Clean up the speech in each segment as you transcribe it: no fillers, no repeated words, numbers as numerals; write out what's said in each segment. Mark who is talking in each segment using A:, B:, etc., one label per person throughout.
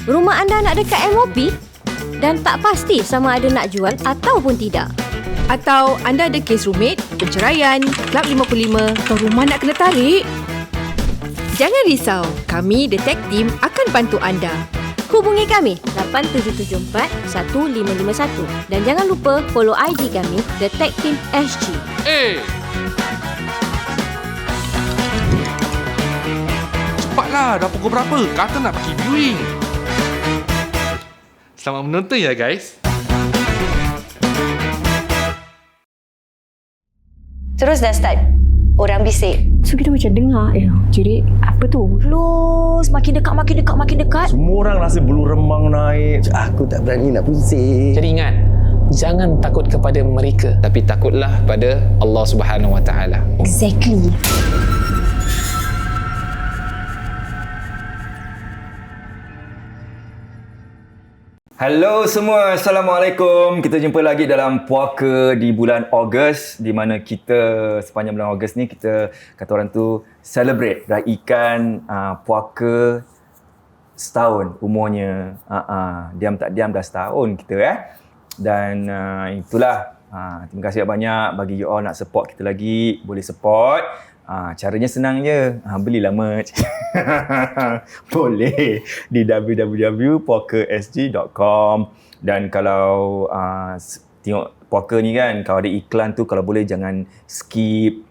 A: Rumah anda nak dekat MOP dan tak pasti sama ada nak jual ataupun tidak.
B: Atau anda ada kes rumit, perceraian, Klub 55 atau rumah nak kena tarik? Jangan risau, kami The Tech Team akan bantu anda.
A: Hubungi kami 8774-1551 dan jangan lupa follow IG kami The Tech Team SG.
C: Cepatlah, dah pukul berapa? Kata nak pergi viewing. Selamat menonton ya guys.
D: Terus dah start. Orang bisik.
B: So kita macam dengar, jadi apa tu?
D: Close, makin dekat.
E: Semua orang rasa bulu remang naik. Aku tak berani nak pusing.
F: Jadi ingat, jangan takut kepada mereka, tapi takutlah pada Allah Subhanahu Wa Taala.
D: Exactly.
E: Hello semua, Assalamualaikum. Kita jumpa lagi dalam puaka di bulan Ogos, di mana kita sepanjang bulan Ogos ni kita kata orang tu celebrate, raikan puaka setahun umurnya. Diam tak diam dah setahun kita Dan itulah, terima kasih banyak bagi you all nak support kita lagi. Boleh support. Caranya senang je, belilah merch. Boleh di www.pokersg.com. Dan kalau tengok Poker ni kan, kalau ada iklan tu, kalau boleh jangan skip.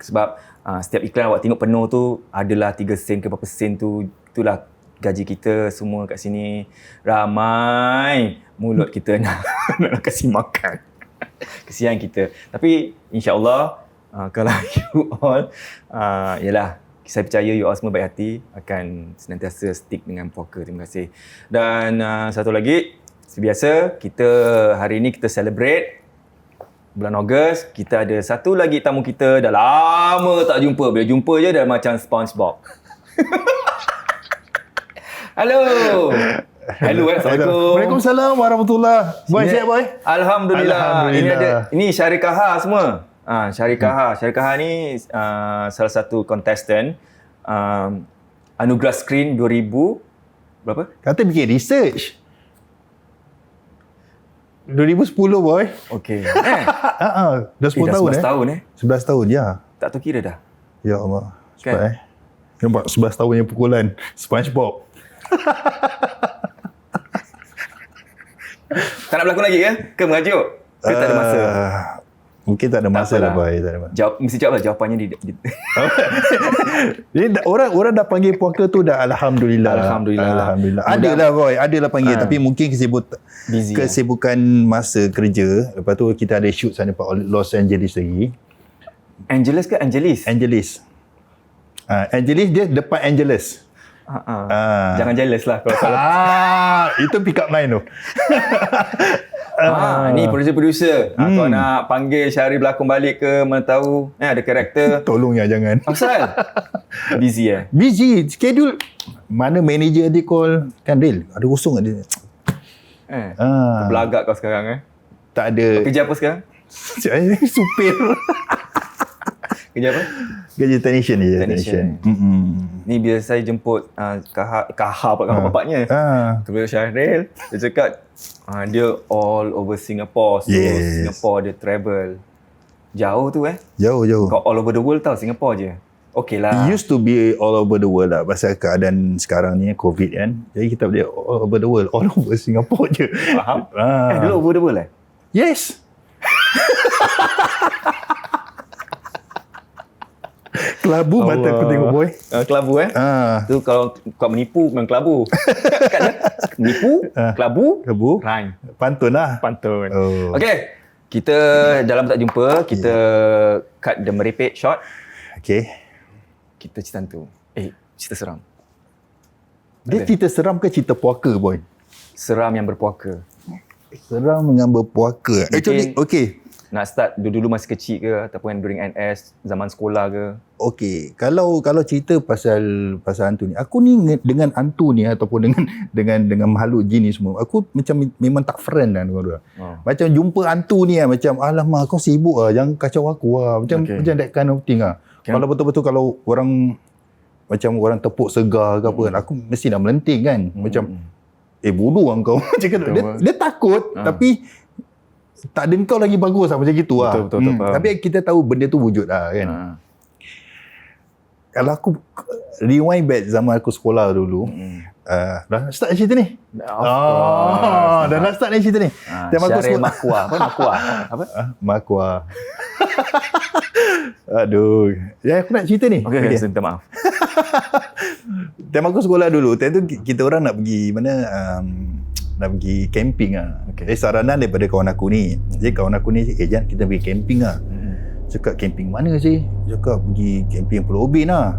E: Sebab setiap iklan awak tengok penuh tu adalah 3 sen ke berapa sen tu, itulah gaji kita semua kat sini. Ramai mulut kita nak kasih makan. Kesian kita. Tapi insya-Allah kalau you all, yalah, saya percaya you all semua baik hati akan senantiasa stick dengan poker. Terima kasih. Dan satu lagi, sebiasa kita hari ini kita celebrate bulan Ogos. Kita ada satu lagi tamu kita, dah lama tak jumpa. Bila jumpa je dah macam SpongeBob. Halo. Hello, Assalamualaikum.
G: Waalaikumsalam warahmatullahi. Boy, siap boy?
E: Alhamdulillah. Ini Syarikah Ha semua. Syarikah ni salah satu contestant Anugerah Screen 2000 berapa?
G: Kata bikin research. 2010 boy.
E: Okey.
G: Dah 10 tahun
E: 11 tahun
G: 11 tahun, ya.
E: Tak tahu kira dah.
G: Ya Allah.
E: Kan?
G: Nampak 11 tahun yang pukulan SpongeBob.
E: Tak nak berlakon lagi ke? Ke mengajuk? Ke tak ada masa?
G: Mungkin tak ada masa lah boy. Tak ada masa.
E: Mesti jawab lah jawapannya di
G: orang dah panggil puaka tu dah Alhamdulillah.
E: Alhamdulillah.
G: Adalah boy, adalah panggil. Tapi mungkin
E: Busy,
G: kesibukan masa kerja. Lepas tu kita ada shoot sana Los Angeles lagi.
E: Angeles ke Angelis?
G: Angeles. Angeles dia depan Angeles.
E: Jangan jealous lah kalau salah.
G: Itu pick up line tu.
E: Ni producer. Kalau nak panggil Syahri berlakon balik ke, mana tahu ada karakter.
G: Tolong ya, jangan.
E: Asal? Busy
G: Busy. Schedule. Mana manager dia call. Kan Ril, ada kosong tak dia?
E: Belagak kau sekarang
G: Tak ada.
E: Kerja apa sekarang?
G: Supir.
E: Kerja apa?
G: Kerja technician je.
E: Technician. Ni bila saya jemput bapaknya. Kepada Syahril, dia cakap dia all over Singapore. So Singapore dia travel. Jauh tu
G: Jauh.
E: Kau all over the world tau, Singapore je. Okey lah.
G: It used to be all over the world lah. Pasal keadaan sekarang ni COVID kan. Jadi kita boleh all over the world. All over Singapore je.
E: Faham? Dulu over the world
G: Yes. Kelabu mata aku tengok boy.
E: Kelabu Tu kalau kau menipu memang kelabu. Kan menipu, kelabu, rhyme.
G: Pantun lah.
E: Pantun. Okey. Kita dalam tak jumpa, kita cut the merepek shot.
G: Okey.
E: Kita cerita hantu. Cerita seram.
G: Dia cerita seram ke cerita puaka boy?
E: Seram yang berpuaka.
G: Seram dengan berpuaka. Actually, okey.
E: Nak start dulu masa kecil ke ataupun during NS, zaman sekolah ke?
G: Okey, kalau cerita pasal hantu ni, aku ni dengan hantu ni ataupun dengan makhluk jin ni semua, aku macam memang tak friend lah dengan dia. Macam jumpa hantu ni macam alamak kau sibuk jangan kacau aku macam that kind of thing . Kalau betul-betul kalau orang macam orang tepuk segar ke apa kan, aku mesti nak melenting kan. Macam bodoh lah kau. Cakap dia takut tapi tak ada kau lagi bagus lah macam gitu lah.
E: Betul,
G: Tapi kita tahu benda tu wujud lah kan. Kalau aku rewind back zaman aku sekolah dulu, dah start cerita ni? Dah nak start ni cerita ni.
E: Syaril Makwa. Apa Makwa? Apa?
G: Makwa. Aduh. Ya, aku nak cerita ni.
E: Okey, minta maaf.
G: Time aku sekolah dulu, time tu kita orang nak pergi mana, nak pergi camping lah. Saranan daripada kawan aku ni. Jadi kawan aku ni, Jan kita pergi camping lah. Cakap camping mana sih? Cakap pergi camping Pulau Ubin lah.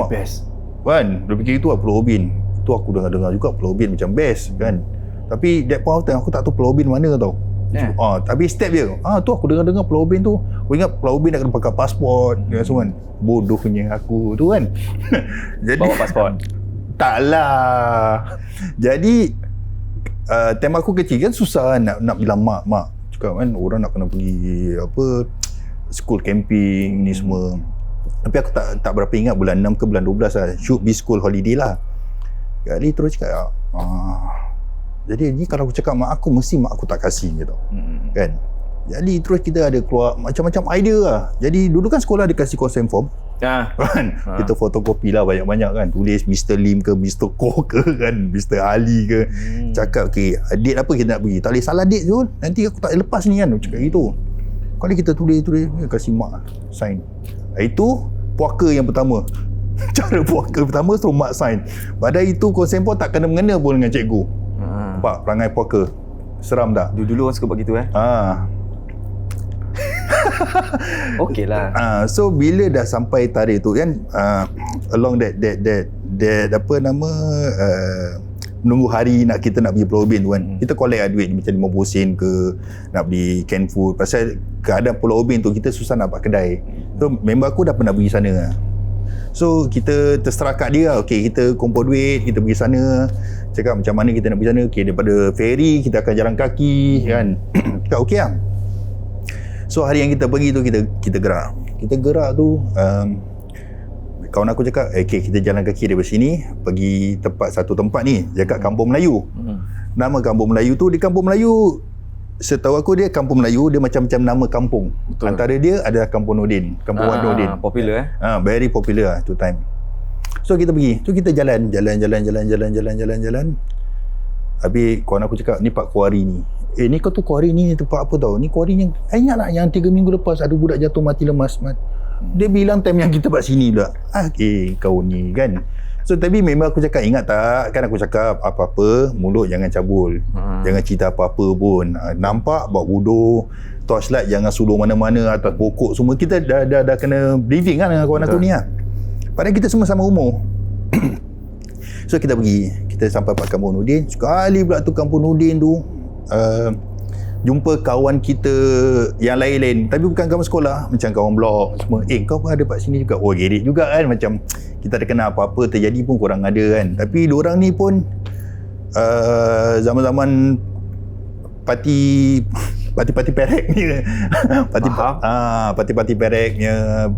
E: Best.
G: Kan, dia fikir itu lah Pulau Ubin. Itu aku dengar juga Pulau Ubin macam best kan. Tapi that point of time aku tak tahu Pulau Ubin mana tau. Tapi step je. Tu aku dengar Pulau Ubin tu. Aku ingat Pulau Ubin nak kena pakai pasport dengan semua kan. Bodohnya aku tu kan. Jadi
E: bawa pasport.
G: Taklah. Jadi time aku kecil kan susah kan nak bilang mak cakap kan orang nak kena pergi apa school camping ni semua. Tapi aku tak berapa ingat bulan 6 ke bulan 12 lah. Should be school holiday lah. Kali terus cakap jadi ni kalau aku cakap mak aku, mesti mak aku tak kasih gitu. Kan. Jadi terus kita ada keluar macam-macam idea lah. Jadi dulu kan sekolah ada kasih consent form. Kan. Kita fotokopi lah banyak-banyak kan. Tulis Mr. Lim ke Mr. Koh ke kan, Mr. Ali ke. Cakap date apa kita nak pergi. Tak boleh salah date tu. Nanti aku tak lepas ni kan. Cakap gitu. Kali kita tulis kasih mak sign. Itu puaka yang pertama. Cara puaka pertama suruh mak sign. Padahal itu consent form tak kena-mengena pun dengan cikgu. Nampak perangai puaka. Seram tak?
E: Dulu orang suka buat gitu Okey lah.
G: So bila dah sampai tarikh tu kan, along that apa nama menunggu hari kita nak pergi Pulau Ubin tu kan, kita collect duit macam 50 sen ke nak beli canned food. Pasal keadaan Pulau Ubin tu kita susah nak dapat kedai. So member aku dah pernah pergi sana. So kita terserah kat dia lah. Okay, kita kumpul duit, kita pergi sana. Cakap macam mana kita nak pergi sana. Okay, daripada ferry kita akan jalan kaki kan. Cakap okay lah. So hari yang kita pergi tu kita gerak. Kita gerak tu kawan aku cakap okay, kita jalan kaki daripada sini pergi satu tempat ni, cakap Kampung Melayu. Nama Kampung Melayu tu, di Kampung Melayu setahu aku dia Kampung Melayu, dia macam-macam nama kampung. Betul. Antara dia adalah Kampung Nordin, Kampung Wan Nordin.
E: Popular
G: very popular lah tu time. So kita pergi. So kita jalan. Habis kawan aku cakap, ni Pak Kuari ni. Ni kau tu Kuari ni tempat apa tau? Ni Kuari yang ingat tak yang 3 minggu lepas ada budak jatuh mati lemas. Dia bilang time yang kita buat sini pula. Kau ni kan. So tapi memang aku cakap, ingat tak kan aku cakap apa-apa mulut jangan cabul. Jangan cerita apa-apa pun. Nampak buat bodoh, torchlight jangan suluh mana-mana atas pokok semua. Kita dah kena briefing kan dengan kawan aku ni lah. Padahal kita semua sama umur. So kita pergi, kita sampai Pak Kampung Nordin. Sekali pula tu Kampung Nordin tu jumpa kawan kita yang lain-lain, tapi bukan kawan sekolah, macam kawan blog semua. Kau pun ada kat sini juga. Gerik juga kan, macam kita ada kena apa-apa terjadi pun korang ada kan. Tapi diorang ni pun zaman-zaman parti perek ni parti pereknya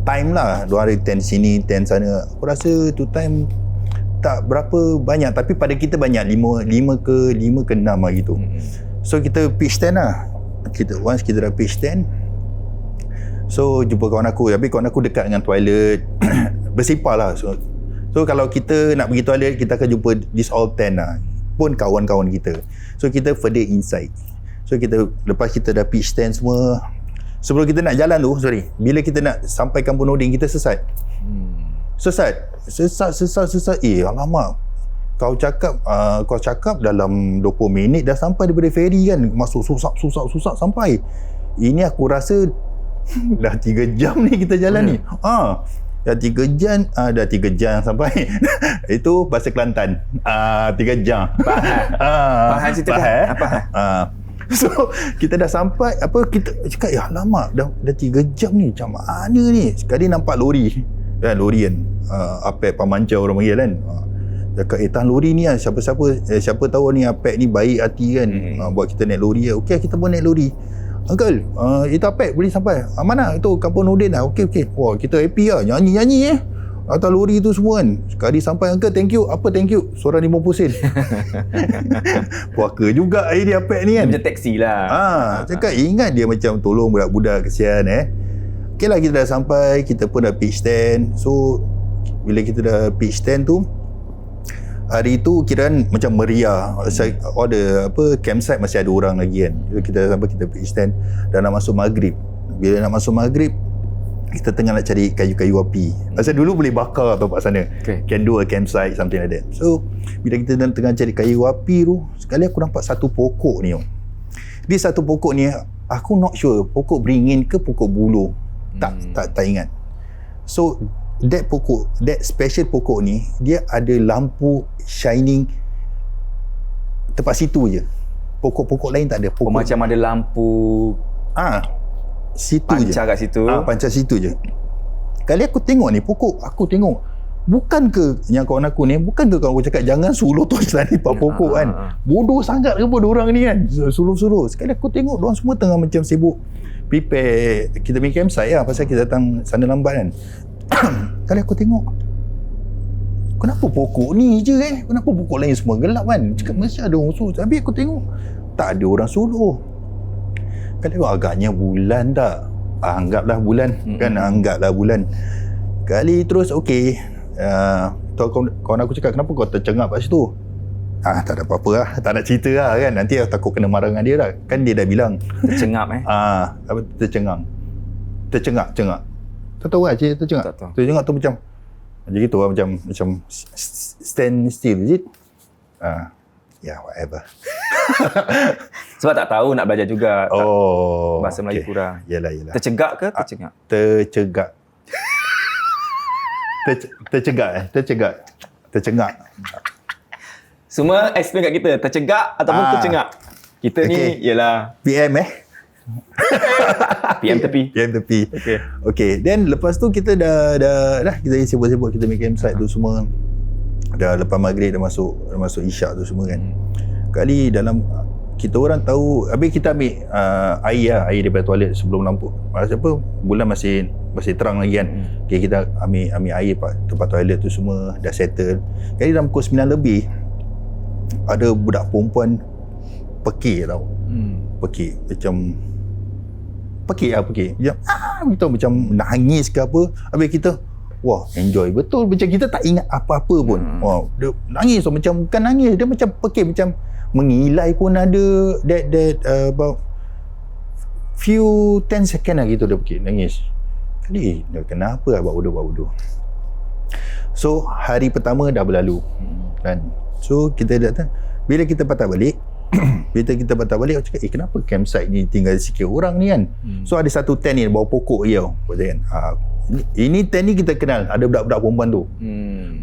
G: time lah. Diorang ada tent sini, tent sana. Aku rasa tu time tak berapa banyak, tapi pada kita banyak, 5 ke 6 lah gitu. So kita pitch tent lah. Once kita dah pitch tent, so jumpa kawan aku. Tapi kawan aku dekat dengan toilet. Bersipar lah. So kalau kita nak pergi toilet, kita akan jumpa this all tent lah. Pun kawan-kawan kita. So kita further inside. So lepas kita dah pitch tent semua, sebelum kita nak jalan tu, bila kita nak sampai Kampung Nordin, kita sesat. Sesat. Alamak. Kau cakap dalam 20 minit dah sampai daripada ferry kan. Masuk susah sampai. Ini aku rasa dah 3 jam ni kita jalan ni. Dah 3 jam sampai. Itu bahasa Kelantan. 3 jam.
E: Faham cerita kan?
G: So kita dah sampai, kita cakap alamak dah 3 jam ni, macam mana ni. Sekali nampak lori kan, Apek Pamanca orang panggil kan. Cakap tahan lori ni lah, siapa tahu ni Apek ni baik hati kan, buat kita naik lori lah. Okey, kita pun naik lori. Uncle, itu Apek boleh sampai mana? Itu Kampung Nordin lah. Okey. Wah, kita happy lah, nyanyi atas lori tu semua kan. Sekali sampai, uncle thank you. Apa thank you? Seorang 50 sen. Puaka juga dia Apek ni kan.
E: Macam taksi lah.
G: Cakap ingat dia macam tolong budak-budak kesian Okay lah, kita dah sampai, kita pun dah pitch tent. So bila kita dah pitch tent tu, hari tu kiraan macam meriah. Order campsite masih ada orang lagi kan. So kita sampai, kita pitch tent, dah nak masuk maghrib. Bila nak masuk maghrib, kita tengah nak cari kayu-kayu api. Pasal dulu boleh bakar tau kat sana. Can do a campsite, something like that. So bila kita tengah cari kayu api tu, sekali aku nampak satu pokok ni. Dia satu pokok ni, aku not sure pokok beringin ke pokok buluh. Tak ingat. So that special pokok ni, dia ada lampu shining tempat situ je. Pokok-pokok lain tak ada. Pokok
E: macam ada lampu
G: situ
E: pancar
G: je.
E: kat situ.
G: Pancar situ je. Kali aku tengok ni pokok, aku tengok, bukan ke yang kawan aku ni, bukan ke kawan aku cakap jangan suluh tu selani pokok kan. Bodoh sangat ke pun diorang ni kan, suluh-suluh. Sekali aku tengok diorang semua tengah macam sibuk prepare, kita main campsite lah, pasal kita datang sana lambat kan. Kali aku tengok, kenapa pokok ni je kenapa pokok lain semua gelap kan. Cakap mesti ada orang suluh. Habis aku tengok tak ada orang suluh. Kali aku agaknya bulan tak, anggaplah bulan kan, anggaplah bulan. Kali terus okey, kawan aku cakap, kenapa kau tercengap kat situ? Tak ada apa-apa lah, tak nak cerita lah kan, nanti aku takut kena marah dengan dia lah. Kan dia dah bilang
E: Tercengap
G: tercengak. Tak tahu lah cerita tercengak. Tercengak tu macam gitu lah, macam stand still, is it? Whatever.
E: Sebab tak tahu, nak belajar juga. Bahasa Melayu
G: okay.
E: kurang.
G: Yalah.
E: Tercegak ke tercengak?
G: Tercengak.
E: Semua explain kat kita, tercegak ataupun tercengak. Kita ni ialah
G: PM
E: PM tepi.
G: Okay. Then lepas tu kita dah kita sibuk-sibuk, kita make campsite tu semua. Dah lepas maghrib dah masuk isyak tu semua kan. Kali dalam kita orang tahu, habis kita ambil air daripada toilet sebelum lampu. Bulan masih terang lagi kan. Okay, kita ambil air tempat toilet tu semua dah settle. Kali dalam pukul 9 lebih ada budak perempuan pekik tau. Pekik macam kita macam nangis ke apa. Habis kita enjoy betul, macam kita tak ingat apa-apa pun. Dia nangis macam, bukan nangis, dia macam pekik, macam mengilai pun ada. That about few 10 second lah gitu dia pekik, nangis. Kali dia kenapa buat bodoh. So hari pertama dah berlalu kan. So kita datang, bila kita patah balik aku cakap, kenapa campsite ni tinggal sikit orang ni kan. So ada satu tent ni bawah pokok je tau. Ini tent ni kita kenal, ada budak-budak perempuan tu.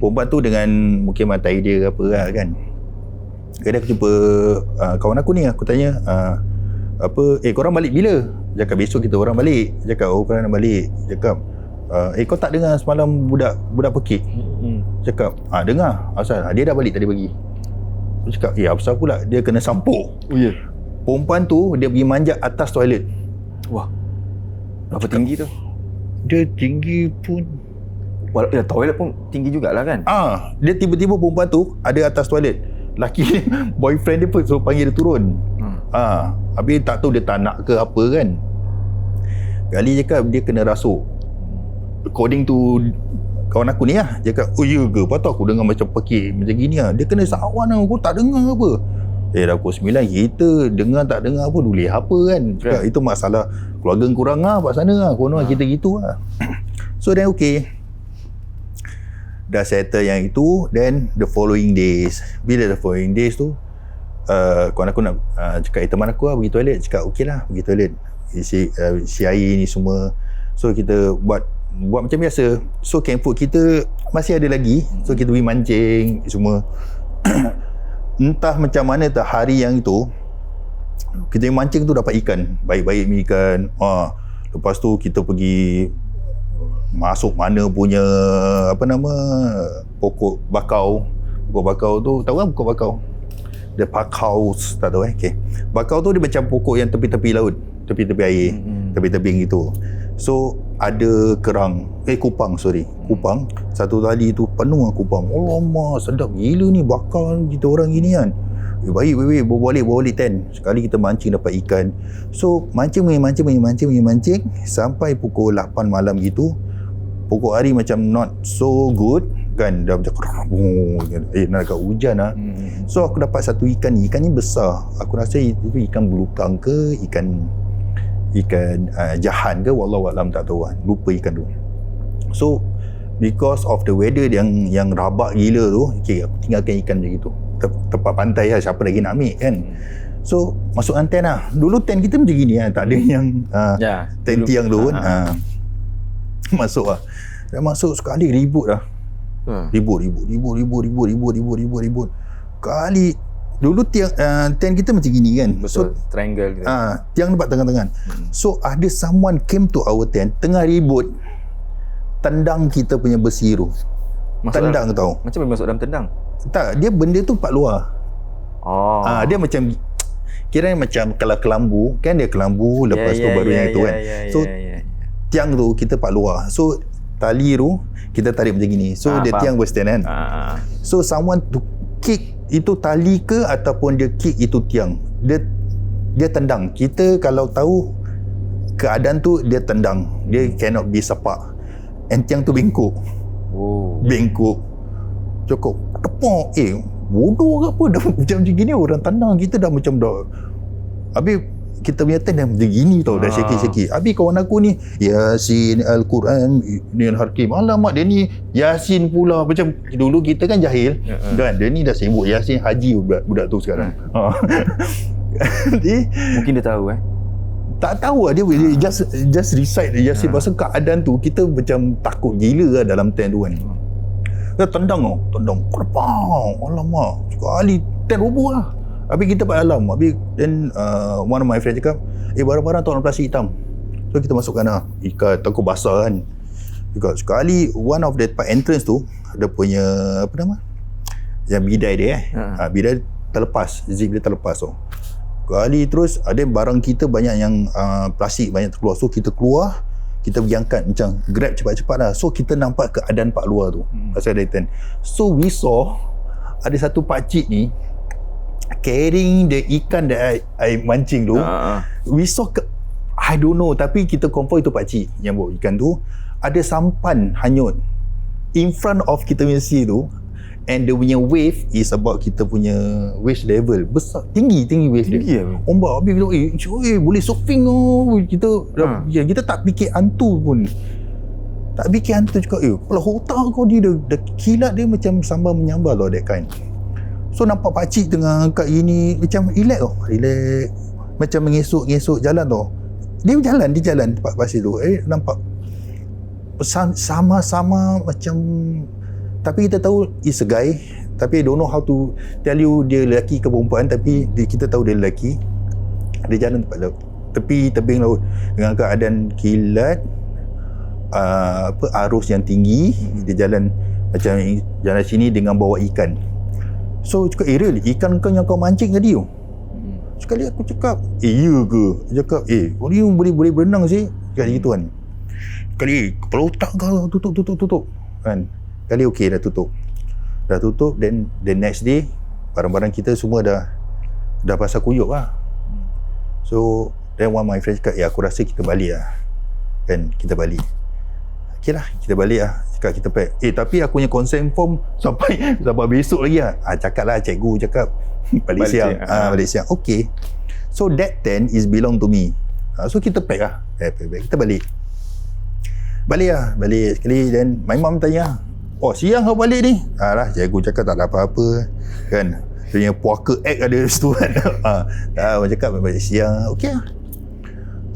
G: Perempuan tu dengan mungkin matai dia ke apa lah kan. Kadang aku jumpa kawan aku ni, aku tanya korang balik bila? Cakap besok kita orang balik. Cakap korang nak balik. Cakap kau tak dengar semalam budak pekik? Cakap dengar. Asal dia dah balik tadi pagi. Aku cakap apasal pula dia kena sampuk. Perempuan tu dia pergi manjat atas toilet. Wah,
E: Berapa tinggi tu?
G: Dia tinggi pun,
E: toilet pun tinggi jugalah kan.
G: Dia tiba-tiba perempuan tu ada atas toilet. Laki boyfriend dia pun suruh panggil dia turun. Habis tak tahu dia tak nak ke apa kan. Kali cakap dia kena rasuk. According to kawan aku ni lah, dia cakap ya ke, patut aku dengar macam pekik macam gini lah. Dia kena sawan lah, aku tak dengar apa. Dah pukul 9 kita dengar tak dengar apa, boleh apa kan. Cakap itu masalah keluarga kurang lah kat sana lah, konon kita gitu lah. So then okay, dah settle yang itu. Then the following days, bila the following days tu kawan aku nak cakap teman aku lah pergi toilet. Cakap okey lah pergi toilet, isi air ni semua. So kita buat macam biasa. So camp food kita masih ada lagi. So kita pergi mancing semua. Entah macam mana hari yang itu kita mancing tu dapat ikan, baik-baik ikan. Lepas tu kita pergi masuk mana punya pokok bakau. Pokok bakau tu, tahu kan pokok bakau? Dia bakau, tak tahu okay. Bakau tu dia macam pokok yang tepi-tepi laut, tepi-tepi air, tepi-tepi gitu. So ada kupang. Satu tali tu penuh dengan kupang. Alamak, sedap gila ni, bakar kita orang gini kan. Baik, bawa balik ten. Sekali kita mancing dapat ikan. So mancing sampai pukul 8 malam gitu. Pokok hari macam not so good kan, dah macam nak dekat hujan lah. So aku dapat satu ikan ni besar. Aku rasa itu ikan belukang ke ikan jahan ke, wallahualam, tak tahu kan. Lupa ikan tu. So because of the weather yang rabak gila tu, aku tinggalkan ikan macam gitu tempat pantai lah, siapa lagi nak ambil kan. So masukkan tent lah. Dulu tent kita macam gini lah, tak ada yang tent tiang tu kan. Masuk lah. Dah masuk sekali ribut lah. Ribut. Kali dulu tiang tent kita macam gini kan.
E: Betul, triangle gitu.
G: Tiang nampak tengah-tengah. So ada someone came to our tent, tengah ribut, tendang kita punya besi tu. Tendang tau.
E: Macam mana masuk dalam tendang?
G: Tak, dia benda tu part luar. Dia macam kira macam kalau kelambu kan, dia kelambu lepas tu baru yang itu kan. So tiang tu kita part luar. So tali tu kita tarik macam gini. So dia tiang berstand kan. So someone to kick itu tali ke ataupun dia kick itu tiang. Dia tendang. Kita kalau tahu keadaan tu, dia tendang. Dia cannot be sepak. And tiang tu bengkok. Bengkok. Cukup tepuk. Bodoh ke apa dah macam gini, orang tendang kita dah macam dah. Habis kita punya tent dah macam gini tau, dah syakir-syakir. Habis kawan aku ni, Yasin Al-Quran Nil Hakim. Alamak, dia ni Yasin pula. Macam dulu kita kan jahil kan, dia ni dah sibuk Yasin haji budak tu sekarang.
E: Mungkin dia tahu
G: tak tahu lah, dia just recite Yasin. Pasal keadaan tu kita macam takut gila lah dalam tent tu kan. Dia tendang. Kerpang. Alamak, sekali tent roboh lah. Habis kita pada dalam. Habis then one of my friend cakap, barang-barang tu dalam plastik hitam. So kita masukkan lah ikat, takut basah kan. Sekali one of the part entrance tu ada punya apa nama, yang bidai dia bidai terlepas, zip dia terlepas tu. Sekali terus ada barang kita banyak yang plastik banyak terkeluar. So kita keluar, kita pergi angkat, macam grab cepat-cepat lah. So kita nampak keadaan pak luar tu pasal ada tent. So we saw ada satu pakcik ni carrying the ikan that I mancing tu. We saw I don't know, tapi kita confirm itu pakcik yang bawa ikan tu. Ada sampan hanyut in front of kita punya sea tu, and dia punya wave is about kita punya waist level. Besar, tinggi wave dia. Ombak habis kita boleh surfing kita kita tak fikir hantu pun. Tak fikir hantu cakap kalau otak kau dia dah kilat dia macam sambal menyambar tau, that kind. So nampak pakcik tengah kat gini macam relax macam mengesok jalan tau. Dia jalan tempat pasir tu. Nampak sama-sama macam, tapi kita tahu is a guy, tapi I don't know how to tell you dia lelaki ke perempuan, tapi kita tahu dia lelaki. Dia jalan tempat tebing laut dengan keadaan kilat, arus yang tinggi. Dia jalan macam jalan sini dengan bawa ikan. So cakap, real ikan kau yang kau mancing tadi tu? Sekali aku cakap, ya ke? Dia cakap, ni boleh berenang sih. Cakap gitu kan. Sekali, kepala otak kau tutup kan. Kali okey, dah tutup, then the next day barang-barang kita semua dah pasal kuyup lah. So then one of my friends cakap, aku rasa kita balik lah kan. Kita balik, okey lah, kita balik lah. Cakap kita pack. Tapi aku punya consent form sampai besok lagi lah. Cakap lah, cikgu cakap balik siang. Balik siang, okey. So that tent is belong to me. So kita pack lah, kita balik sekali. Then my mom tanya, siang kau balik ni? Lah, cikgu cakap tak ada apa-apa kan. Dia punya puaka act ada situ kan. Orang cakap balik siang, okey lah.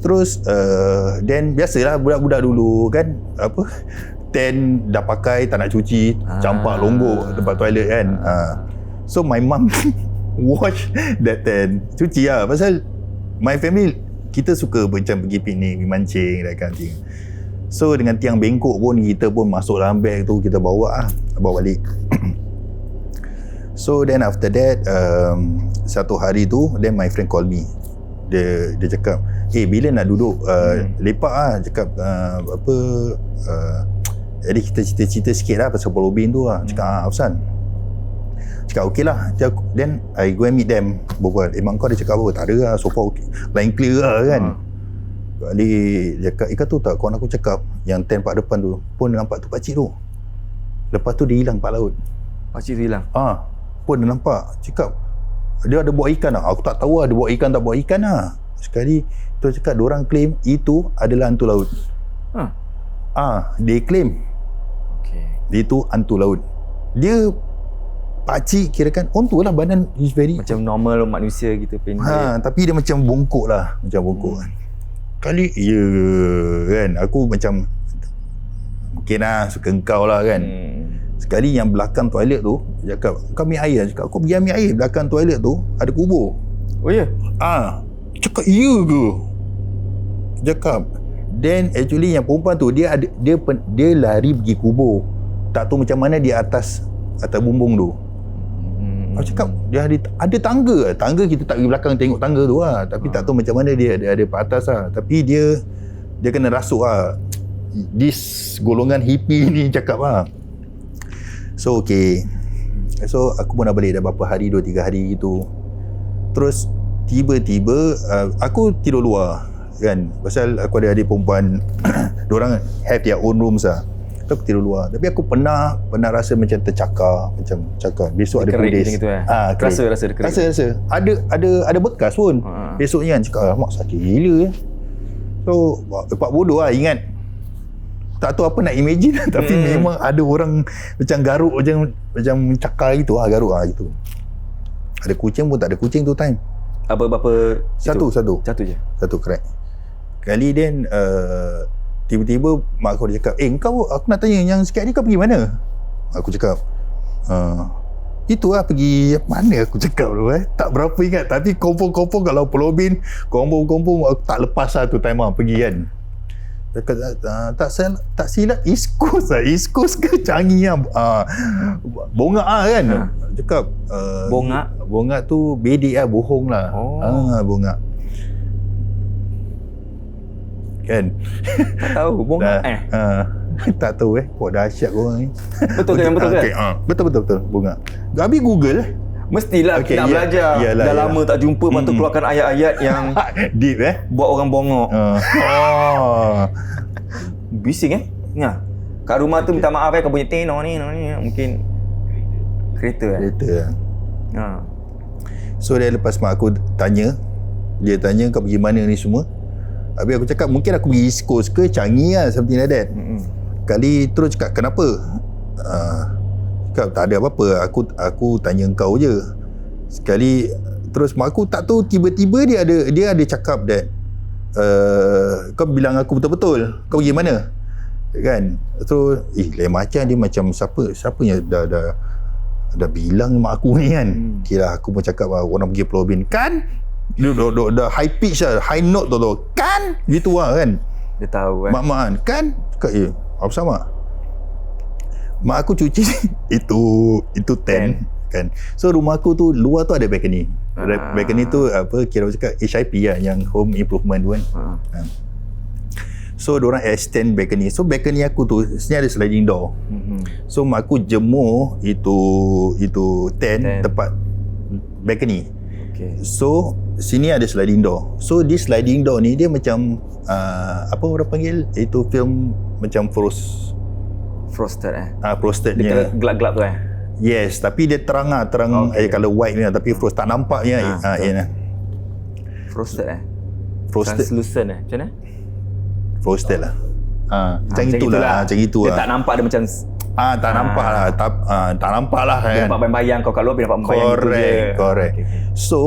G: Terus then biasalah budak-budak dulu kan, tent dah pakai tak nak cuci, campak lombok tempat toilet kan. So my mum wash that tent, cuci lah. Pasal my family kita suka macam pergi piknik, mancing, that kind of thing. So dengan tiang bengkok pun kita pun masuk dalam beg tu, kita bawa balik. So then after that satu hari tu, then my friend call me. Dia cakap, bila nak duduk lepak lah. Cakap jadi kita cerita-cerita sikit lah pasal Pulau Ubin tu lah. Cakap Afsan. Cakap okey lah. Then I go and meet them, berbual. Mak kau ada cakap apa? Tak ada lah, so far okay. Line clear lah kan. Kali dia cakap, Ika tahu tak kawan aku cakap yang tent pak depan tu pun nampak tu pakcik tu. Lepas tu dia hilang pak laut.
E: Pakcik tu hilang?
G: Pun dia nampak. Cakap dia ada buat ikan lah. Aku tak tahu ada buat ikan tak buat ikan lah. Sekali tu cakap diorang claim itu adalah hantu laut. Dia claim itu hantu laut. Dia pakcik kirakan orang tu lah badan is very
E: macam normal manusia gitu pendek.
G: Tapi dia macam bongkok lah, macam bongkok kan. Kali kan aku macam mungkin lah suka engkau lah kan. Sekali yang belakang toilet tu dia cakap kau ambil air. Cakap aku pergi ambil air, belakang toilet tu ada kubur.
E: Oh ya?
G: Cakap iya ke? Cakap then actually yang perempuan tu dia lari pergi kubur. Tak tahu macam mana di atas bumbung tu. Aku cakap dia ada tangga. Tangga kita tak pergi belakang tengok tangga tu lah. Tapi tak tahu macam mana dia ada kat atas lah. Tapi dia kena rasuk lah. This golongan hippie ni cakap lah. So okay. So aku pun dah balik dah berapa hari, 2-3 hari gitu. Terus tiba-tiba aku tidur luar kan. Pasal aku ada adik perempuan. Diorang have their own rooms lah. Aku tidur luar. Tapi aku pernah rasa macam tercakar, macam cakar. Besok ada
E: kerik
G: kudis.
E: gitu Rasa dia kerik.
G: Rasa. Ada bekas pun. Besoknya kan cakap, mak sakit gila. So, lepak bodoh lah ingat. Tak tahu apa nak imagine tapi memang ada orang macam garuk macam cakar gitu lah, garuk lah gitu. Ada kucing pun tak ada kucing tu time.
E: Berapa?
G: Satu je. Satu crack. Kali then tiba-tiba mak aku dia cakap, aku nak tanya yang sikit ni kau pergi mana? Aku cakap, itulah pergi mana aku cakap tu tak berapa ingat. Tapi kompong-kompong kalau Pulau Ubin, kompong-kompong aku tak lepas lah tu time lah pergi kan. Cakap, tak silap East Coast lah. East Coast ke Changi lah. Bongak lah kan. Cakap, Bongak tu bedek lah, bohong lah. Bongak. Kan? Tak tahu Bongak tak tahu dahsyat korang ni. Betul ke? Betul Bongak. Habis Google
E: mestilah nak belajar. Dah lama tak jumpa patut keluarkan ayat-ayat yang
G: deep
E: buat orang bongok. Bising kat rumah tu minta maaf kau punya tenor ni mungkin kereta
G: So dia lepas mak aku tanya, dia tanya kau pergi mana ni semua. Habis aku cakap mungkin aku pergi East Coast ke Changi lah, something like that. Kali terus cakap kenapa? Cakap tak ada apa-apa, aku tanya kau je. Sekali terus mak aku tak tahu tiba-tiba dia ada cakap that kau bilang aku betul-betul kau pergi mana kan. So lain macam dia macam siapa yang dah bilang mak aku ni kan. Kira aku pun cakap orang pergi Pulau Ubin kan. Dah high pitch lah, high note tu kan gitu lah kan.
E: Dia tahu
G: mak kan cakap apa sama. Mak aku cuci itu tent kan. So rumah aku tu luar tu ada balcony. Balcony tu kira cakap HIP lah, yang home improvement tu kan. So diorang extend balcony. So balcony aku tu sini ada sliding door. So mak aku jemur itu tent tempat balcony. So sini ada sliding door. So di sliding door ni dia macam apa orang panggil itu film macam frosted
E: dia gelap-gelap tu
G: Yes, tapi dia terang color white ni tapi frost tak nampaknya.
E: Frosted
G: frosted
E: translucent macam mana?
G: Frosted lah. Macam itulah.
E: Dia tak nampak dia macam
G: tak nampak lah. Tak nampak lah kan.
E: Dia nampak bayang kau kat luar, dia nampak bayang gitu je.
G: Correct. So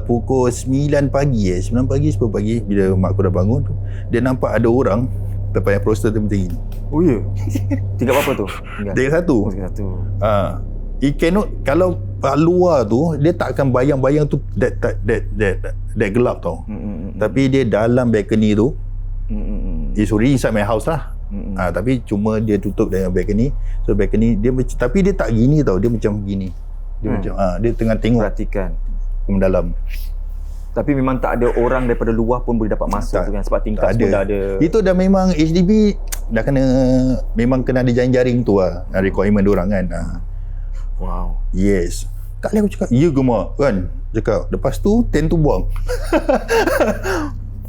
G: pukul 9 pagi 10 pagi bila mak aku dah bangun tu, dia nampak ada orang depan yang frosted tu macam ni.
E: Oh ya? Tingkat berapa tu?
G: Tingkat satu. It cannot, kalau luar tu dia tak akan bayang-bayang tu that gelap tau. Tapi dia dalam balcony tu, it's already inside my house lah. Tapi cuma dia tutup dengan balcony. So balcony dia tapi dia tak gini tau, dia macam gini. Dia macam dia tengah tengok
E: perhatikan
G: ke dalam.
E: Tapi memang tak ada orang daripada luar pun boleh dapat masuk tu kan, sebab tingkat semua dah ada.
G: Itu dah memang HDB dah kena, memang kena ada jaring-jaring tu lah, requirement diorang kan.
E: Wow.
G: Yes. Tak boleh aku cakap, ya ke mak kan? Cakap, lepas tu tent tu buang.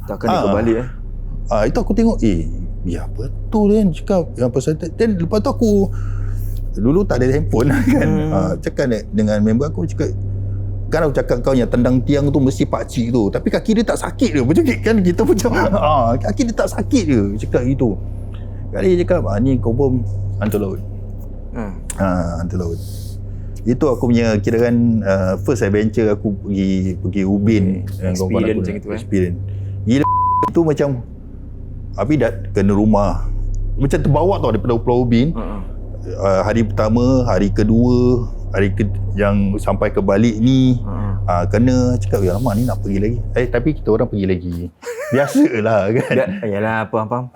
E: Takkan dia balik
G: Itu aku tengok, ya betul kan cakap yang pasal tent. Lepas tu aku, dulu tak ada handphone kan. Cakap dengan member aku, cakap, kan aku cakap kau yang tendang tiang tu mesti pakcik tu, tapi kaki dia tak sakit dia. Macam kan kita macam kaki dia tak sakit dia. Cakap gitu. Kali dia cakap ni confirm hantu laut. Hantu laut. Itu aku punya kirakan first adventure aku pergi Ubin.
E: Experience macam itu
G: experience. Gila tu macam habis dah kena rumah. Macam terbawa tau daripada Pulau Ubin. Hari pertama, hari kedua, yang sampai ke balik ni kena cakap, ya lama ni nak pergi lagi. Tapi kita orang pergi lagi. Biasalah kan.
E: Yalah, faham.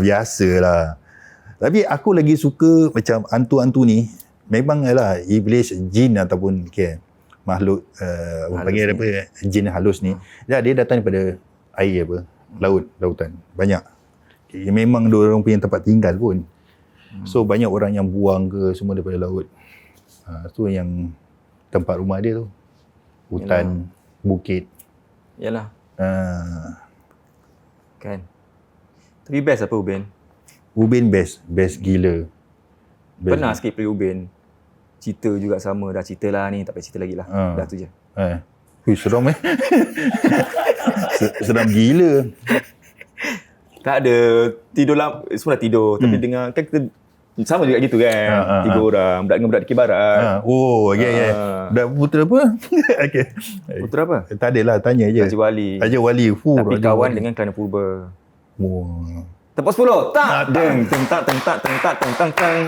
G: Biasalah. Tapi aku lagi suka macam hantu-hantu ni. Memang lah iblis, jin ataupun makhluk panggil apa, jin halus ni. Dia datang daripada air lautan. Banyak. Memang diorang punya tempat tinggal pun. So banyak orang yang buang ke semua daripada laut. Tu yang tempat rumah dia tu. Hutan, bukit.
E: Yalah. Kan. Tapi best apa Ubin?
G: Ubin best gila.
E: Pernah sikit pergi Ubin. Cerita juga sama. Dah cerita lah ni, tak payah cerita lagi lah. Dah tu je.
G: Seram seram gila.
E: Tak ada. Tidur lah. Semua dah tidur. Tapi dengar, kan kita sama juga gitu kan. 3 orang. Budak dengan budak dikir barat. Budak putera apa? Okay. Putera apa?
G: Tak adalah, tanya je.
E: Raja Wali. Tapi
G: Raja
E: kawan
G: Wali.
E: dengan Kerana Purba.
G: Wah.
E: Tepuk 10. Tak. Deng. Teng.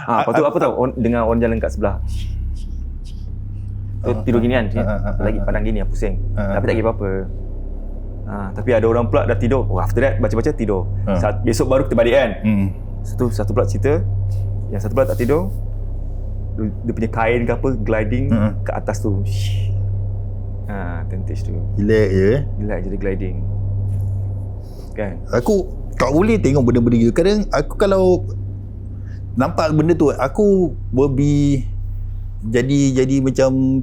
E: Lepas tu apa tahu? Dengar orang jalan kat sebelah. Tu tidur gini kan. Lagi pandang gini, pusing. Tapi tak kira apa-apa. Tapi ada orang pula dah tidur. After that baca-baca tidur. Besok baru kita balik kan. Satu pula cerita. Yang satu pula tak tidur. Dia punya kain ke apa gliding ke atas tu. Tentage tu.
G: Relax je.
E: Relax je dia gliding. Kan?
G: Aku tak boleh tengok benda-benda gitu. Kadang aku kalau nampak benda tu, aku jadi macam